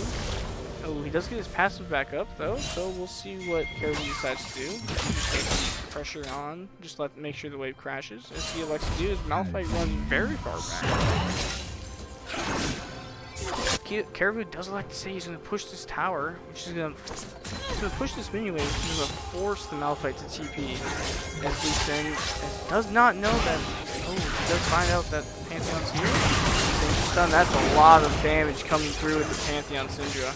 Oh, he does get his passive back up though, so we'll see what Caribou decides to do. Just take pressure on, just make sure the wave crashes. As he elects to do is Malphite runs very far back. Caribou does like to say he's going to push this tower, which is going to push this mini wave, which is going to force the Malphite to TP. As Lee Sin does not know that. Oh, he does find out that Pantheon's here. Stun, that's a lot of damage coming through with the Pantheon Syndra.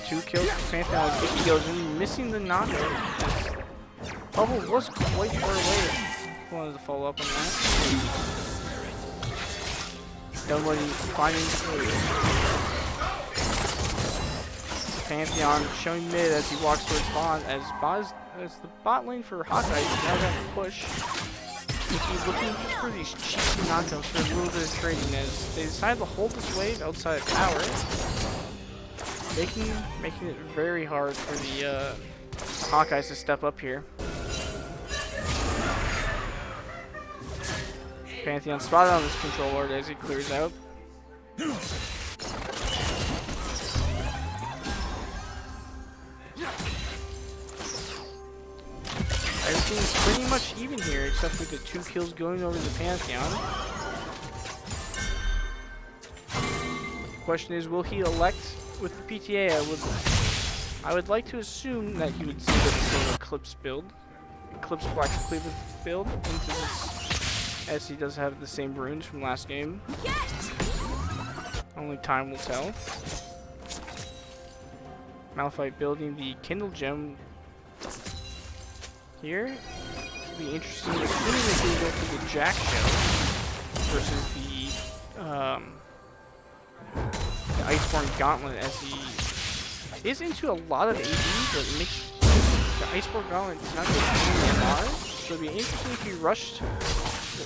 Two kills for Pantheon as Icky goes in, missing the knockout. Bubble was quite far away. Wanted to follow up on that. Dunwoody finding Pantheon showing mid as he walks towards bot. As the bot lane for Hawkeye is now going to push. He's looking just for these cheeky knockdowns for a little bit of trading as they decide to hold this wave outside of tower. Making it very hard for the Hawkeyes to step up here. Pantheon spotted on this control ward as he clears out. Everything's pretty much even here except for the 2 kills going over the Pantheon. The question is, will he elect with the PTA? I would like to assume that he would see the same Eclipse build, Eclipse Black Cleaver build into this, as he does have the same runes from last game. Only time will tell. Malphite building the Kindle Gem here. It'll be interesting, assuming that they go for the Jack Shell versus the Iceborne Gauntlet, as he is into a lot of AD, but it makes the Iceborne Gauntlet not get any MR. So it'd be interesting if he rushed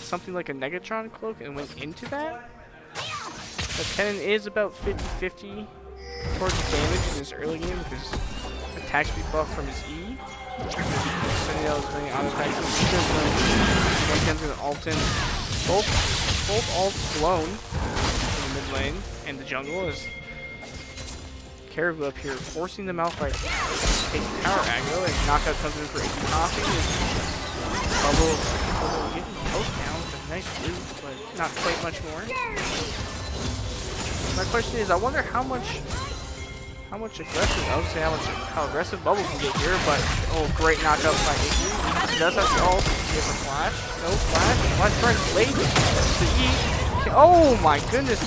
something like a Negatron Cloak and went into that. But Kennen is about 50-50 towards the damage in this early game with his attack speed buff from his E. Sentinel is running auto attacks. Kennen's gonna ult in. Both ults blown in the mid lane and the jungle as Caribou up here forcing the Malphite to take the tower aggro as knockout comes in for Icky Coffee. Bubble getting post down with a nice loot, but not quite much more. My question is, I wonder how aggressive, I would say how aggressive Bubble can get here, but oh, great knockout by Icky. He does have the ult. He has a flash. No flash. Flash turn late. The E. Oh my goodness,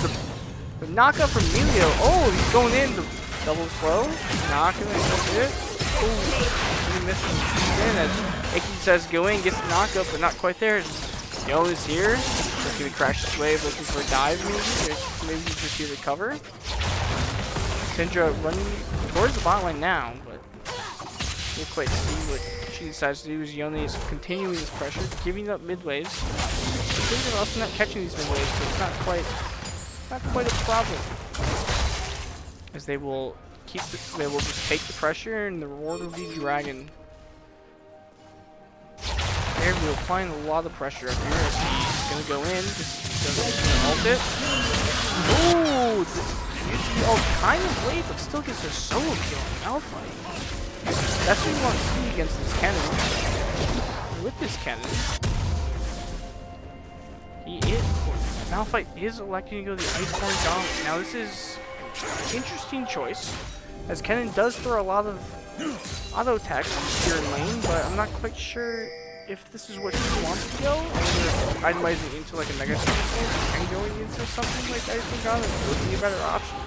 the knockout from Emilio. Oh, he's going in. The double slow. Knocking it. That's it. Oh, he missed him as Icky says go in, gets the knockup, but not quite there. Yo is here. He's gonna crash this wave looking for a dive maybe he's just here to cover. Syndra running towards the bot lane now, but we'll quite see what she decides to do. As Yone is continuing this pressure, giving up mid waves. They're also not catching these mid waves, so it's not quite a problem. As they will just take the pressure, and the reward will be Dragon. There we're applying a lot of pressure up here as he's gonna go in. Just gonna ult it. Ooh! Usually ult kind of late, but still gets a solo kill on Malphite. That's what you want to see against this cannon. With this cannon, Malphite is electing to go the Iceborne Gauntlet. Now this is an interesting choice, as Kennen does throw a lot of auto attacks here in lane, but I'm not quite sure if this is what he wants to go, or itemizing into like a negative and going into something like Iceborne Gauntlet would be a better option.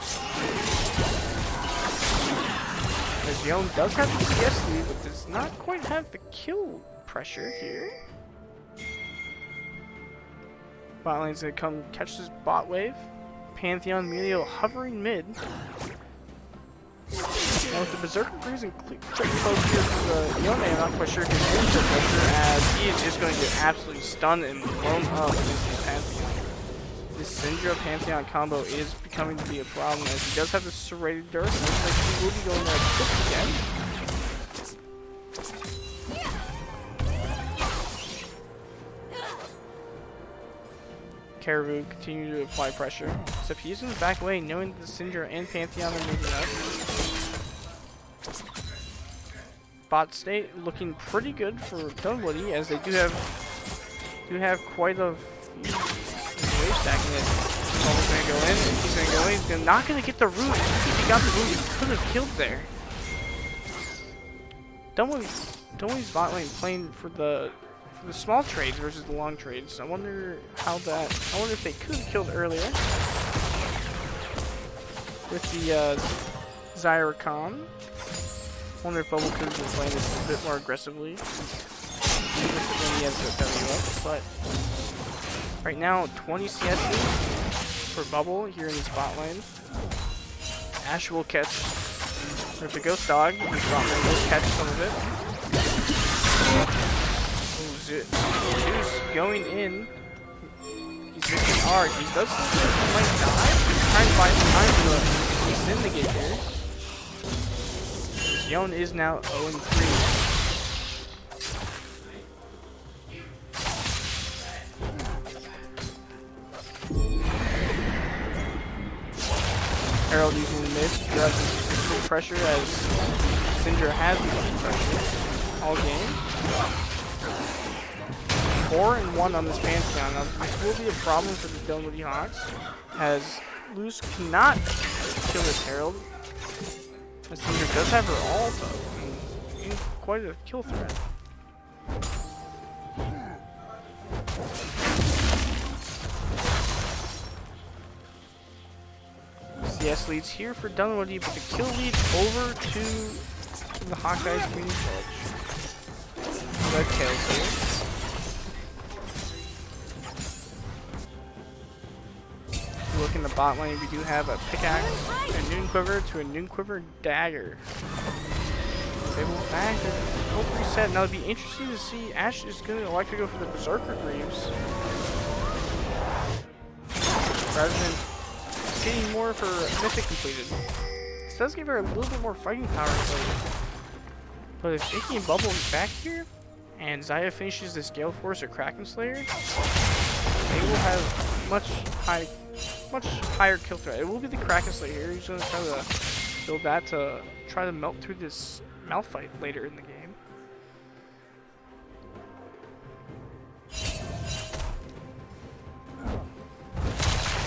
As Yone does have the CS lead, but does not quite have the kill pressure here. Bot lane's gonna come catch this bot wave. Pantheon Melio hovering mid. Now with the Berserker Breeze and quick close here for the Yone, I'm not quite sure if he's going to pressure, as he is just going to get absolutely stunned and blown up against the Pantheon. This Syndra Pantheon combo is becoming to be a problem, as he does have the serrated Dirt. Looks like he will be going there quick again. Caribou continue to apply pressure. Except he's in the back lane, knowing that the Syndra and Pantheon are moving up. Bot state looking pretty good for Dunwoody, as they do have quite a few wave stacking it. Bubble's gonna go in, and he's gonna go in. He's not gonna get the root. If he got the root, he could have killed there. Dunwoody's bot lane playing for the small trades versus the long trades. I wonder if they could have killed earlier with the Zyricon. I wonder if Bubble could have been playing this a bit more aggressively when he has the W up. But right now, 20 CS for Bubble here in his bot lane. Ash will catch. There's a Ghost Dog. His bot lane will catch some of it. Zeus going in. He's missing R. He does might die. He's trying to buy some time for the Sin to get here. Yon is now 0-3. Herald using the mid, grabs some pressure as Syndra has been pressure all game. 4-1 on this Pantheon. Now, this will be a problem for the Dunwoody Hawks, as Luz cannot kill this Herald. As Syndra does have her ult, though, and quite a kill threat. CS leads here for Dunwoody, but the kill lead over to the Hawkeye Community College. Redtails here. Look in the bot lane, we do have a pickaxe, a noon quiver to a noon quiver dagger. They will back and hope reset. Now it'd be interesting to see. Ash is going to like to go for the Berserker Greaves rather than getting more for Mythic completed. This does give her a little bit more fighting power, but if Icky and Bubble is back here and Xayah finishes this Gale Force or Kraken Slayer, they will have much higher kill threat. It will be the Kraken Slayer here. He's going to try to build that to try to melt through this Malphite later in the game.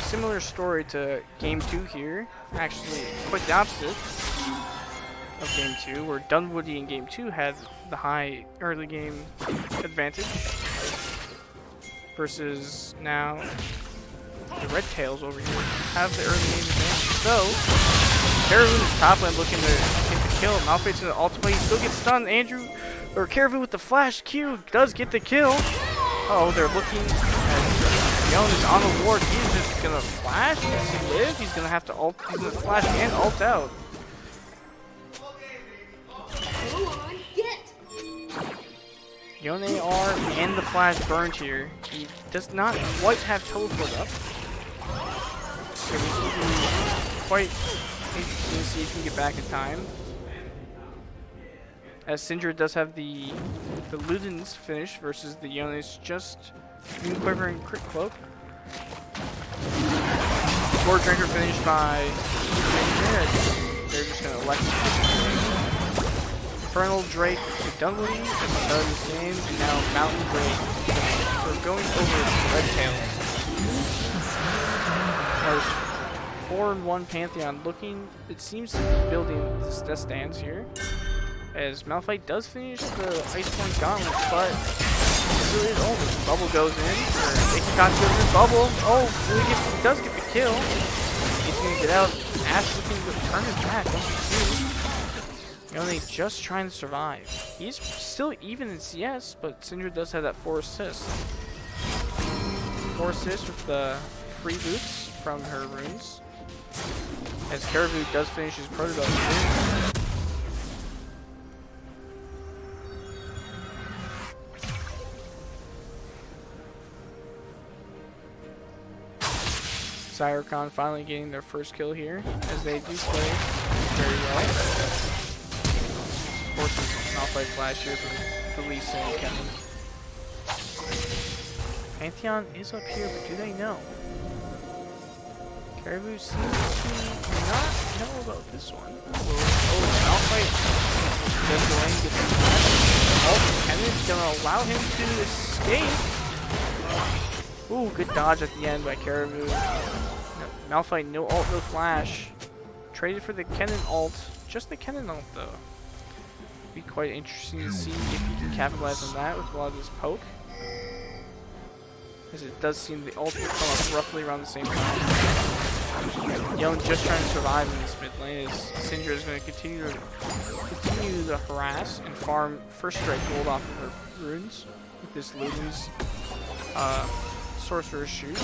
Similar story to Game 2 here. Actually, quite the opposite of Game 2, where Dunwoody in Game 2 had the high early game advantage versus now the Redtails over here have the early game advantage. So, Caribou is top lane looking to get the kill. Malphite's in the ultimate. He still gets stunned. Caribou with the flash Q does get the kill. Oh, they're looking at Yon is on the ward. He's just gonna flash. Does he live? He's gonna have to ult. He's gonna flash and ult out. Yone R and the flash burned here. He does not quite have teleport up. So this will be quite interesting to see if he can get back in time. As Syndra does have the Luden's finish versus the Yone's just Moon Quiver and Crit Cloak. Sword Drinker finished by they're just gonna elect Infernal Drake to Dunwoody at the start of this game, and now Mountain Drake. We're going over to Redtails. 4-1 Pantheon looking, it seems to be building this death stance here. As Malphite does finish the Iceborne Gauntlet, but it really is over. Bubble goes in, or Ichikot goes in, Bubble. Oh, he does get the kill. He's gonna get out. Ash looking to turn his back. Yone just trying to survive. He's still even in CS, but Syndra does have that 4 assists. 4 assists with the free boots from her runes. As Caribou does finish his protobelt here. Zyricon finally getting their first kill here, as they do play very well. Of course, Malphite flash here for Lee Sin and Kevin. Pantheon is up here, but do they know? Caribou seems to not know about this one. Oh, Malphite does go in, gets the flash. Oh, Kenneth's gonna allow him to escape. Ooh, good dodge at the end by Caribou. No, Malphite, no ult, no flash. Traded for the Kennen ult. Just the Kennen ult, though. Be quite interesting to see if he can capitalize on that with a lot of this poke. As it does seem the ult will come up roughly around the same time. Yone just trying to survive in this mid lane as Syndra is going to continue to harass and farm first strike gold off of her runes with this Luden's Sorcerer's Shoot.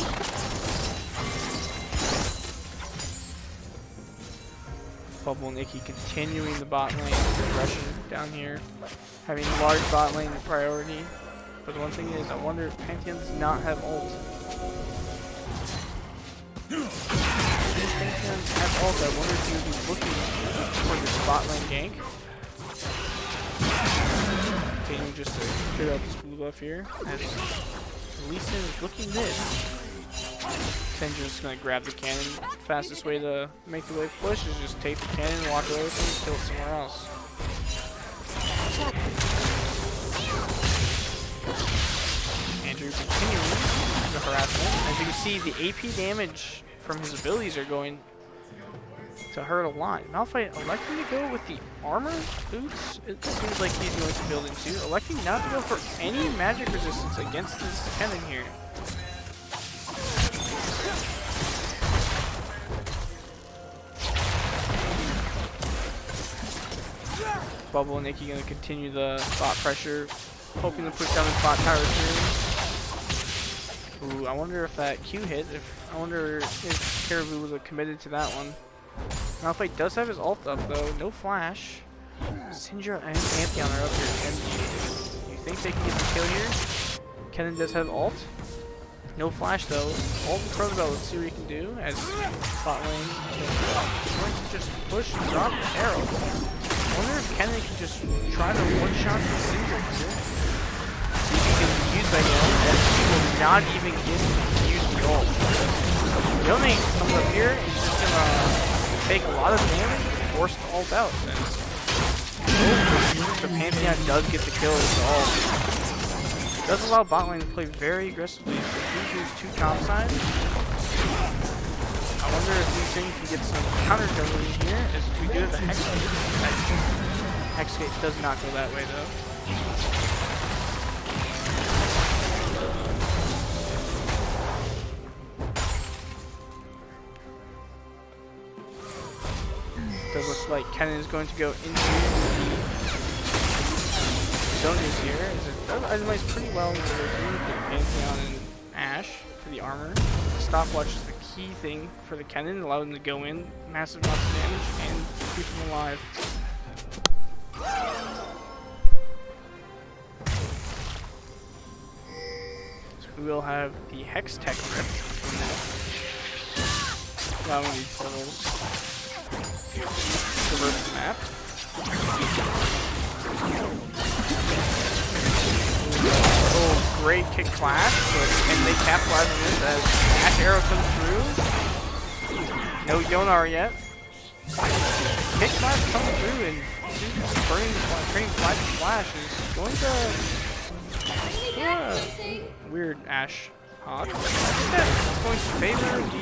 Bubble and Icky continuing the bot lane progression down here, having large bot lane priority. But the one thing is, I wonder if Pantheon does not have ult. If Pantheon has ult, I wonder if he would be looking for the bot lane gank. Continuing just to figure out this blue buff here, as Lee Sin is looking mid. Syndra's gonna grab the cannon. Fastest way to make the wave push is just take the cannon, walk away with it, and kill it somewhere else. Andrew continuing the harassment. As you can see, the AP damage from his abilities are going to hurt a lot. Malphite electing to go with the armor boots. It seems like he's going to build into. Electing not to go for any magic resistance against this cannon here. Bubble and Icky gonna continue the bot pressure, hoping to push down the bot tower soon. Ooh, I wonder if that Q hit. I wonder if Caribou was committed to that one. Malphite does have his ult up though, no flash. Syndra and Pantheon are up here. And you think they can get the kill here? Kennen does have ult. No flash though. Ult and Protobell, let's see what he can do as bot lane is going to just push and drop the arrow. I wonder if Kennen can just try to one-shot the Syndra here. See if he can use that Yone, and he will not even get to use the ult. Yone comes up here, he's just gonna take a lot of damage and force the ult out. The Pantheon does get the kill with the ult. It does allow bot lane to play very aggressively, so he moves 2 top sides. I wonder if Lee Sin can get some counter juggling here, as we do have the Hexgate. Hexgate does not go that way though. Does look like Kennen is going to go into the zones here, as it does itemize pretty well into the Pantheon and Ashe for the armor. Stopwatch is the key thing for the Kennen, allow them to go in, massive amounts of damage, and keep them alive. So we will have the Hex Tech Rift, allowing these portals to traverse the map. Oh, great kick clash, but can they capitalize on this as Ashe arrow comes through? No Yonar yet. Kick clash comes through and burning flash is going to weird Ashe Hawk. I think that's going to favor the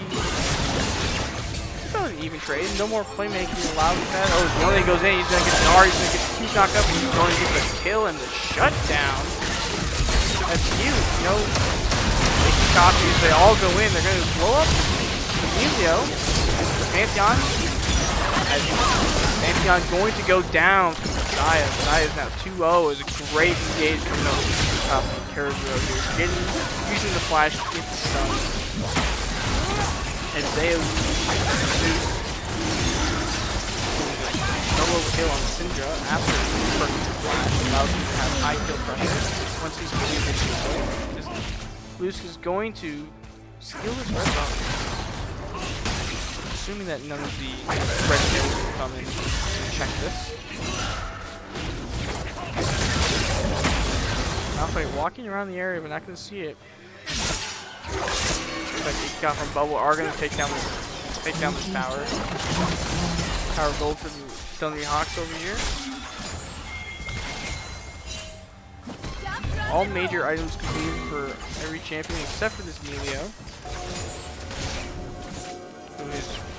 an even trade. No more playmaking allowed with that. Oh, Yone goes in, he's gonna get Gnar, he's gonna get 2 knocked up, and he's going to get the kill and the shutdown. That's huge, you know. Making copies, they all go in, they're gonna blow up Emilio. Pantheon. Pantheon going to go down for Zaya. Zaya is now 2-0. Is a great engage from the Caribou here. Using the flash to get the stun. And Zaya solo kill on Syndra after the perfect flash allows him to have high kill pressure. Once he's completed his kill, Luce is going to steal this red buff. Assuming that none of the red tails will come in and check this. Malphite walking around the area but not going to see it. But he got from Bubble are gonna take down this tower. Tower gold for the Dunwoody Hawks over here. All major items completed for every champion except for this Melio, who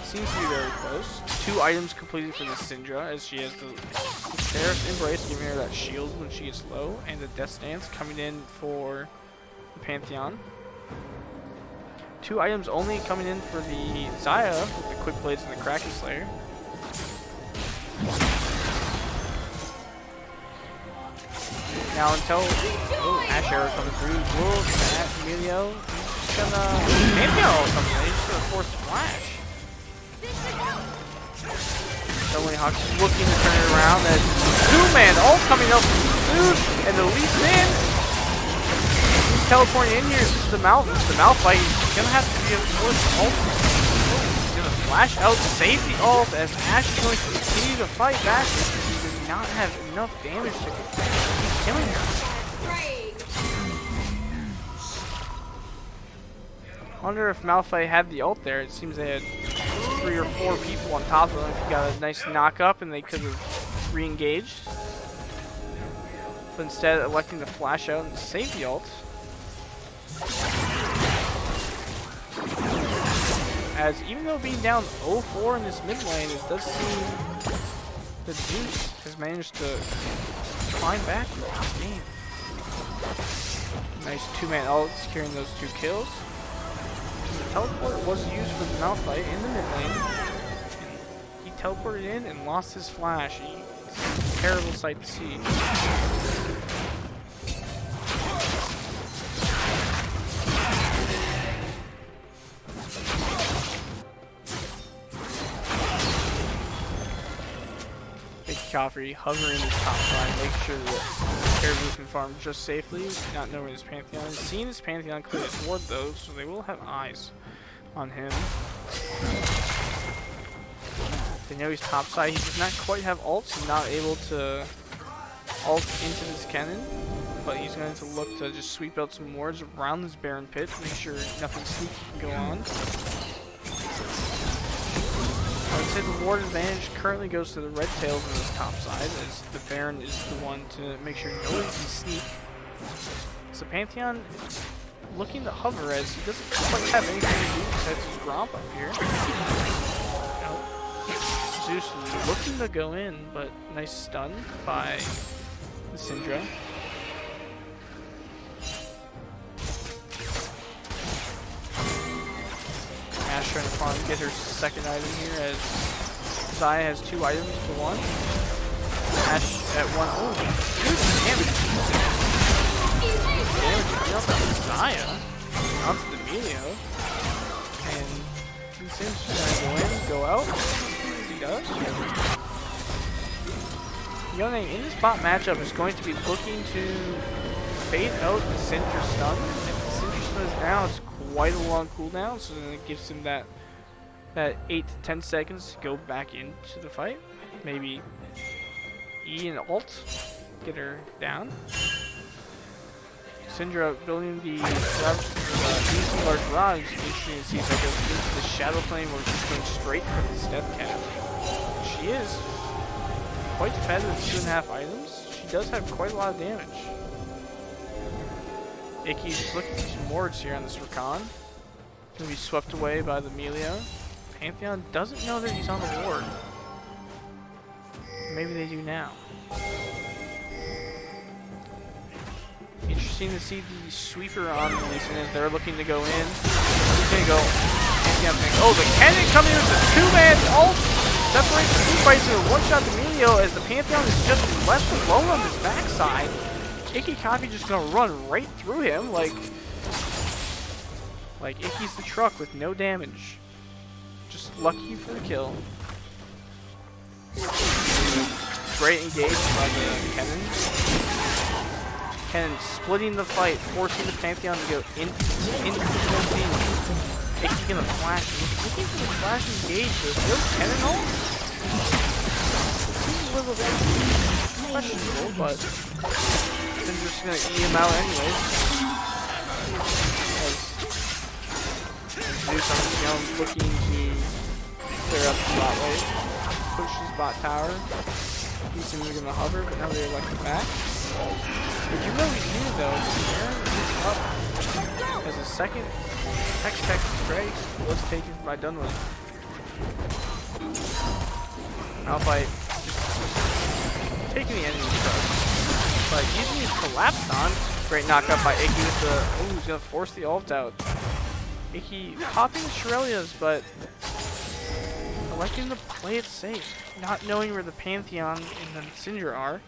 seems to be very close. 2 items completed for the Syndra, as she has the Seraph's Embrace, giving her that shield when she gets low, and the Death Stance coming in for the Pantheon. 2 items only coming in for the Xayah, with the Quick Blades and the Kraken Slayer. Now until Ash Arrow coming through, Wolf, Matt, Emilio, he's gonna Pantheon all coming in, he's just gonna force Flash. Dunwoody Hawks looking to turn it around, as 2-man all coming up from Zeus, and the leap in. He's teleporting in here, this is the Malphite, he's gonna have to be a force ult. He's gonna flash out, save the ult, as Ash is going to continue to fight back. He does not have enough damage to keep killing her. I wonder if Malphite had the ult there. It seems they had 3 or 4 people on top of them. If he got a nice knock up and they could have re-engaged. But instead electing to flash out and save the ult. As even though being down 0-4 in this mid lane, it does seem that Zeus has managed to climb back in this game. Nice 2-man ult securing those 2 kills. The teleport was used for the Malphite in the mid lane. And he teleported in and lost his flash. It's a terrible sight to see. Cavalry hovering in this top side, make sure that Caribou can farm just safely, not knowing his Pantheon is. Seeing his Pantheon clear his ward though, so they will have eyes on him. They know he's top side. He does not quite have ults. He's not able to ult into this cannon, but he's going to look to just sweep out some wards around this Baron pit to make sure nothing sneaky can go on. I would say the ward advantage currently goes to the Redtails on this top side, as the Baron is the one to make sure nobody can sneak. So Pantheon looking to hover, as he doesn't quite have anything to do besides his romp up here. Zeus looking to go in, but nice stun by the Syndra. Ash trying to farm, get her second item here, as Xayah has 2 items to 1. Ash at 1. Oh, good damage. Damage up on Xayah. Onto the Melio. And Sim's just gonna go in, go out. He does. Yone in this bot matchup is going to be looking to fade out the Syndra stun. If the Syndra stun is down, it's quite a long cooldown, so then it gives him that 8 to 10 seconds to go back into the fight. Maybe E and ult, get her down. Syndra building the DC large rods. Interesting to see if that goes into the shadow plane or just going straight for this death cap. She is quite fed with 2.5 items. She does have quite a lot of damage. Icky's looking for some wards here on this Rakan. Gonna be swept away by the Melio. Pantheon doesn't know that he's on the ward. Maybe they do now. Interesting to see the sweeper on the Lee Sin as they're looking to go in. He's gonna go. Oh, the cannon coming in with a 2-man ult. Separates the 2 fights and one-shot the Melio, as the Pantheon is just left alone on his backside. Icky Coffee just gonna run right through him like Icky's the truck with no damage. Just lucky for the kill. Great engage by the Kennen. Kennen splitting the fight, forcing the Pantheon to go into the team. Icky gonna flash. Looking for the flash engage. There's no Kennen ult. Seems a little bit questionable, but I'm just gonna E him out anyways. Zeus on his own, looking to clear up the bot wave. Push his bot tower. He's going to hover, but now they elect it back. What you really do though is Baron is up as a second Hex-Tech strike was taken by Dunwoody. Malphite just taking the enemy's trust, but using his collapse on. Great knockup by Icky with the. Oh, he's gonna force the ult out. Icky popping the Shurelias, but electing to play it safe, not knowing where the Pantheon and the Syndra are.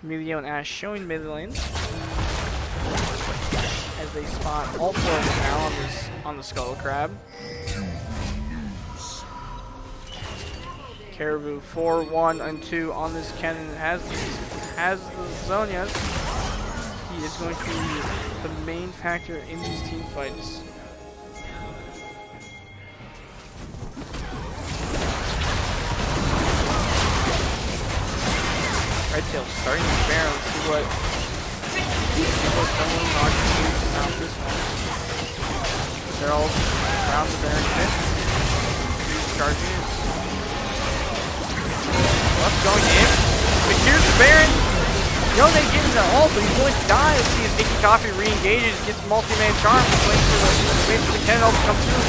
Emilio and Ash showing mid lane as they spot all four of them now on the Skull Crab. Caribou 4, 1, and 2 on this cannon. Has the Zonias. He is going to be the main factor in these team fights. Redtails starting to Baron. Let's see what someone can do out this one. They're all around the Baron pit. Charging it. What's going in? But here's the Baron. Yone getting the ult, but he's going to die. Let's see if Icky Coffee re-engages, gets multi-man charm, waiting for the cannon ult to come through.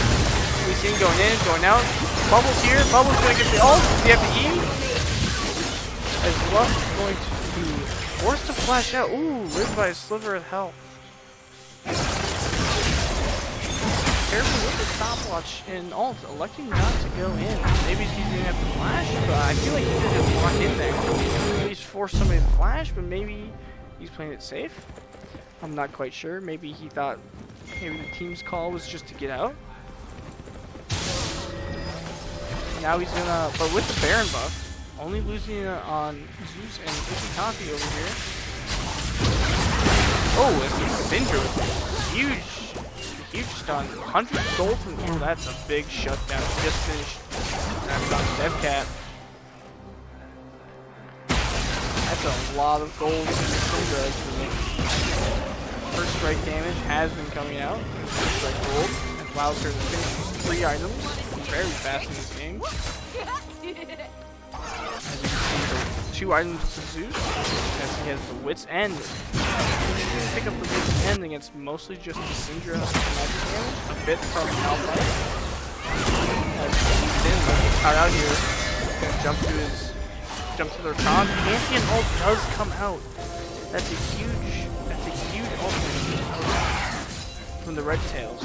We see him going in, going out. Bubbles here. Bubbles going to get the ult. Does he have to E? As Luck is going to be forced to flash out. Ooh, lived by a sliver of health. Careful with the stopwatch and ult, electing not to go in. Maybe he's going to have to flash, but I feel like he could just walk in there. At least force somebody to flash, but maybe he's playing it safe. I'm not quite sure. Maybe he thought maybe the team's call was just to get out. Now he's gonna, but with the Baron buff, only losing on Zeus and Icky Coffee over here. Oh, it's a Syndra with a huge stun. 100 gold from here. That's a big shutdown. Just finished. That's on Devcat. That's a lot of gold from the Syndra. First strike damage has been coming out. First strike gold. And allows her to finish 3 items very fast in this game. As you can see, 2 items to Zeus, as he has the Wit's End. He's going to pick up the Wit's End against mostly just the Syndra magic damage, a bit from Malphite. As he's caught out here, he's going to jump to their Tron. Pantheon ult does come out. That's a huge ult from the Redtails.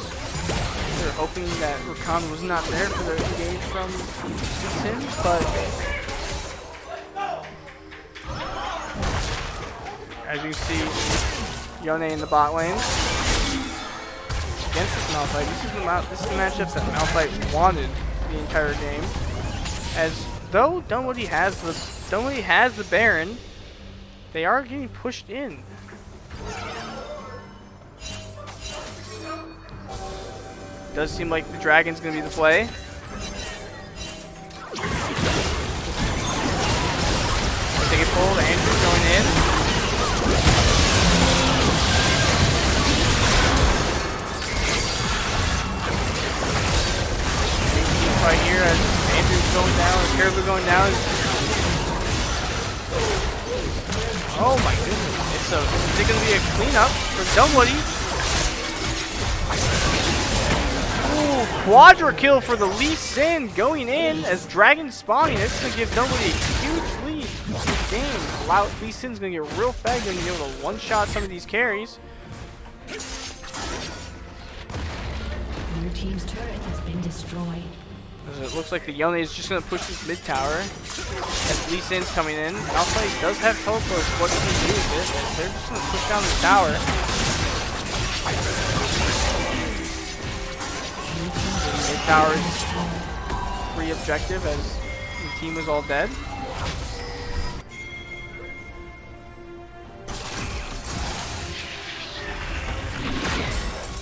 They're hoping that Rakan was not there for their engage from Sin, but as you can see, Yone in the bot lane against this Malphite. This is the matchups that Malphite wanted the entire game. As though Dunwoody has the Baron, they are getting pushed in. Does seem like the Dragon's gonna be the play. Take it full. Andrew going in. Right here as Andrew's going down, as Caribou going down. Oh my goodness! Is it gonna be a cleanup for Dunwoody? Ooh, quadra kill for the Lee Sin going in as Dragon spawning. It's going to give Dunwoody a huge lead in this game. Lee Sin's going to get real fed, going to be able to one-shot some of these carries. Your team's turret has been destroyed. As it looks like the Yone is just going to push this mid tower as Lee Sin's coming in. Malphite does have teleport. What can he do with it? As they're just going to push down the tower. Mid tower is free objective as the team is all dead.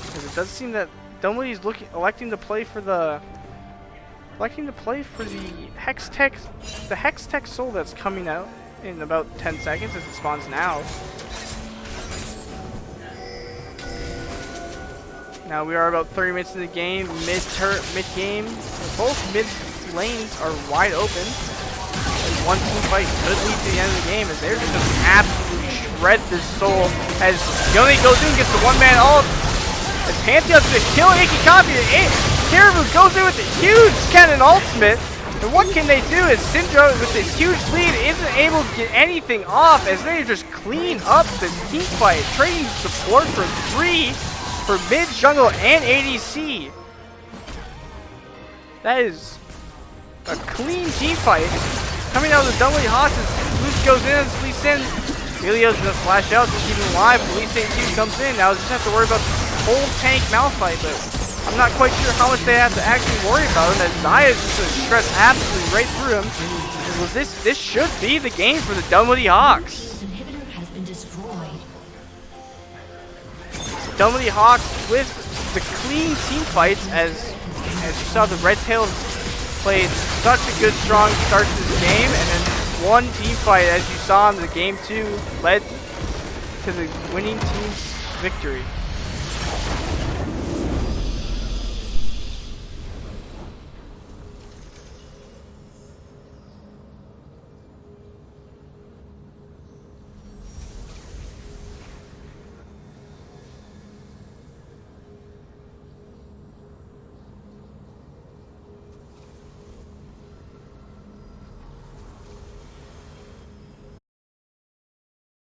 Because it does seem that Dunwoody's electing to play for the Hex-Tech Soul that's coming out in about 10 seconds as it spawns now. Now we are about 30 minutes in the game, mid-game. Both mid lanes are wide open. And one team fight could lead to the end of the game as they're just going to absolutely shred this soul. As Yone goes in, gets the one-man ult. As Pantheon's going to kill Iki Copy. Caribou goes in with a huge cannon ultimate. And what can they do as Syndra, with this huge lead, isn't able to get anything off as they just clean up the team fight, trading support for 3 for mid, jungle, and ADC. That is a clean team fight. Coming out of the Dunwoody Hawks as Luce goes in and Lee Sin. Emilio's gonna flash out to keep him alive, but Lee Sin Q comes in. Now just have to worry about the whole tank Malphite, but I'm not quite sure how much they have to actually worry about him, as Zaya is just going to stress absolutely right through him. Well, this should be the game for the Dunwoody Hawks. This inhibitor has been destroyed. Dunwoody Hawks with the clean team fights, as you saw the Redtails played such a good strong start to this game, and then one team fight, as you saw in the game 2, led to the winning team's victory.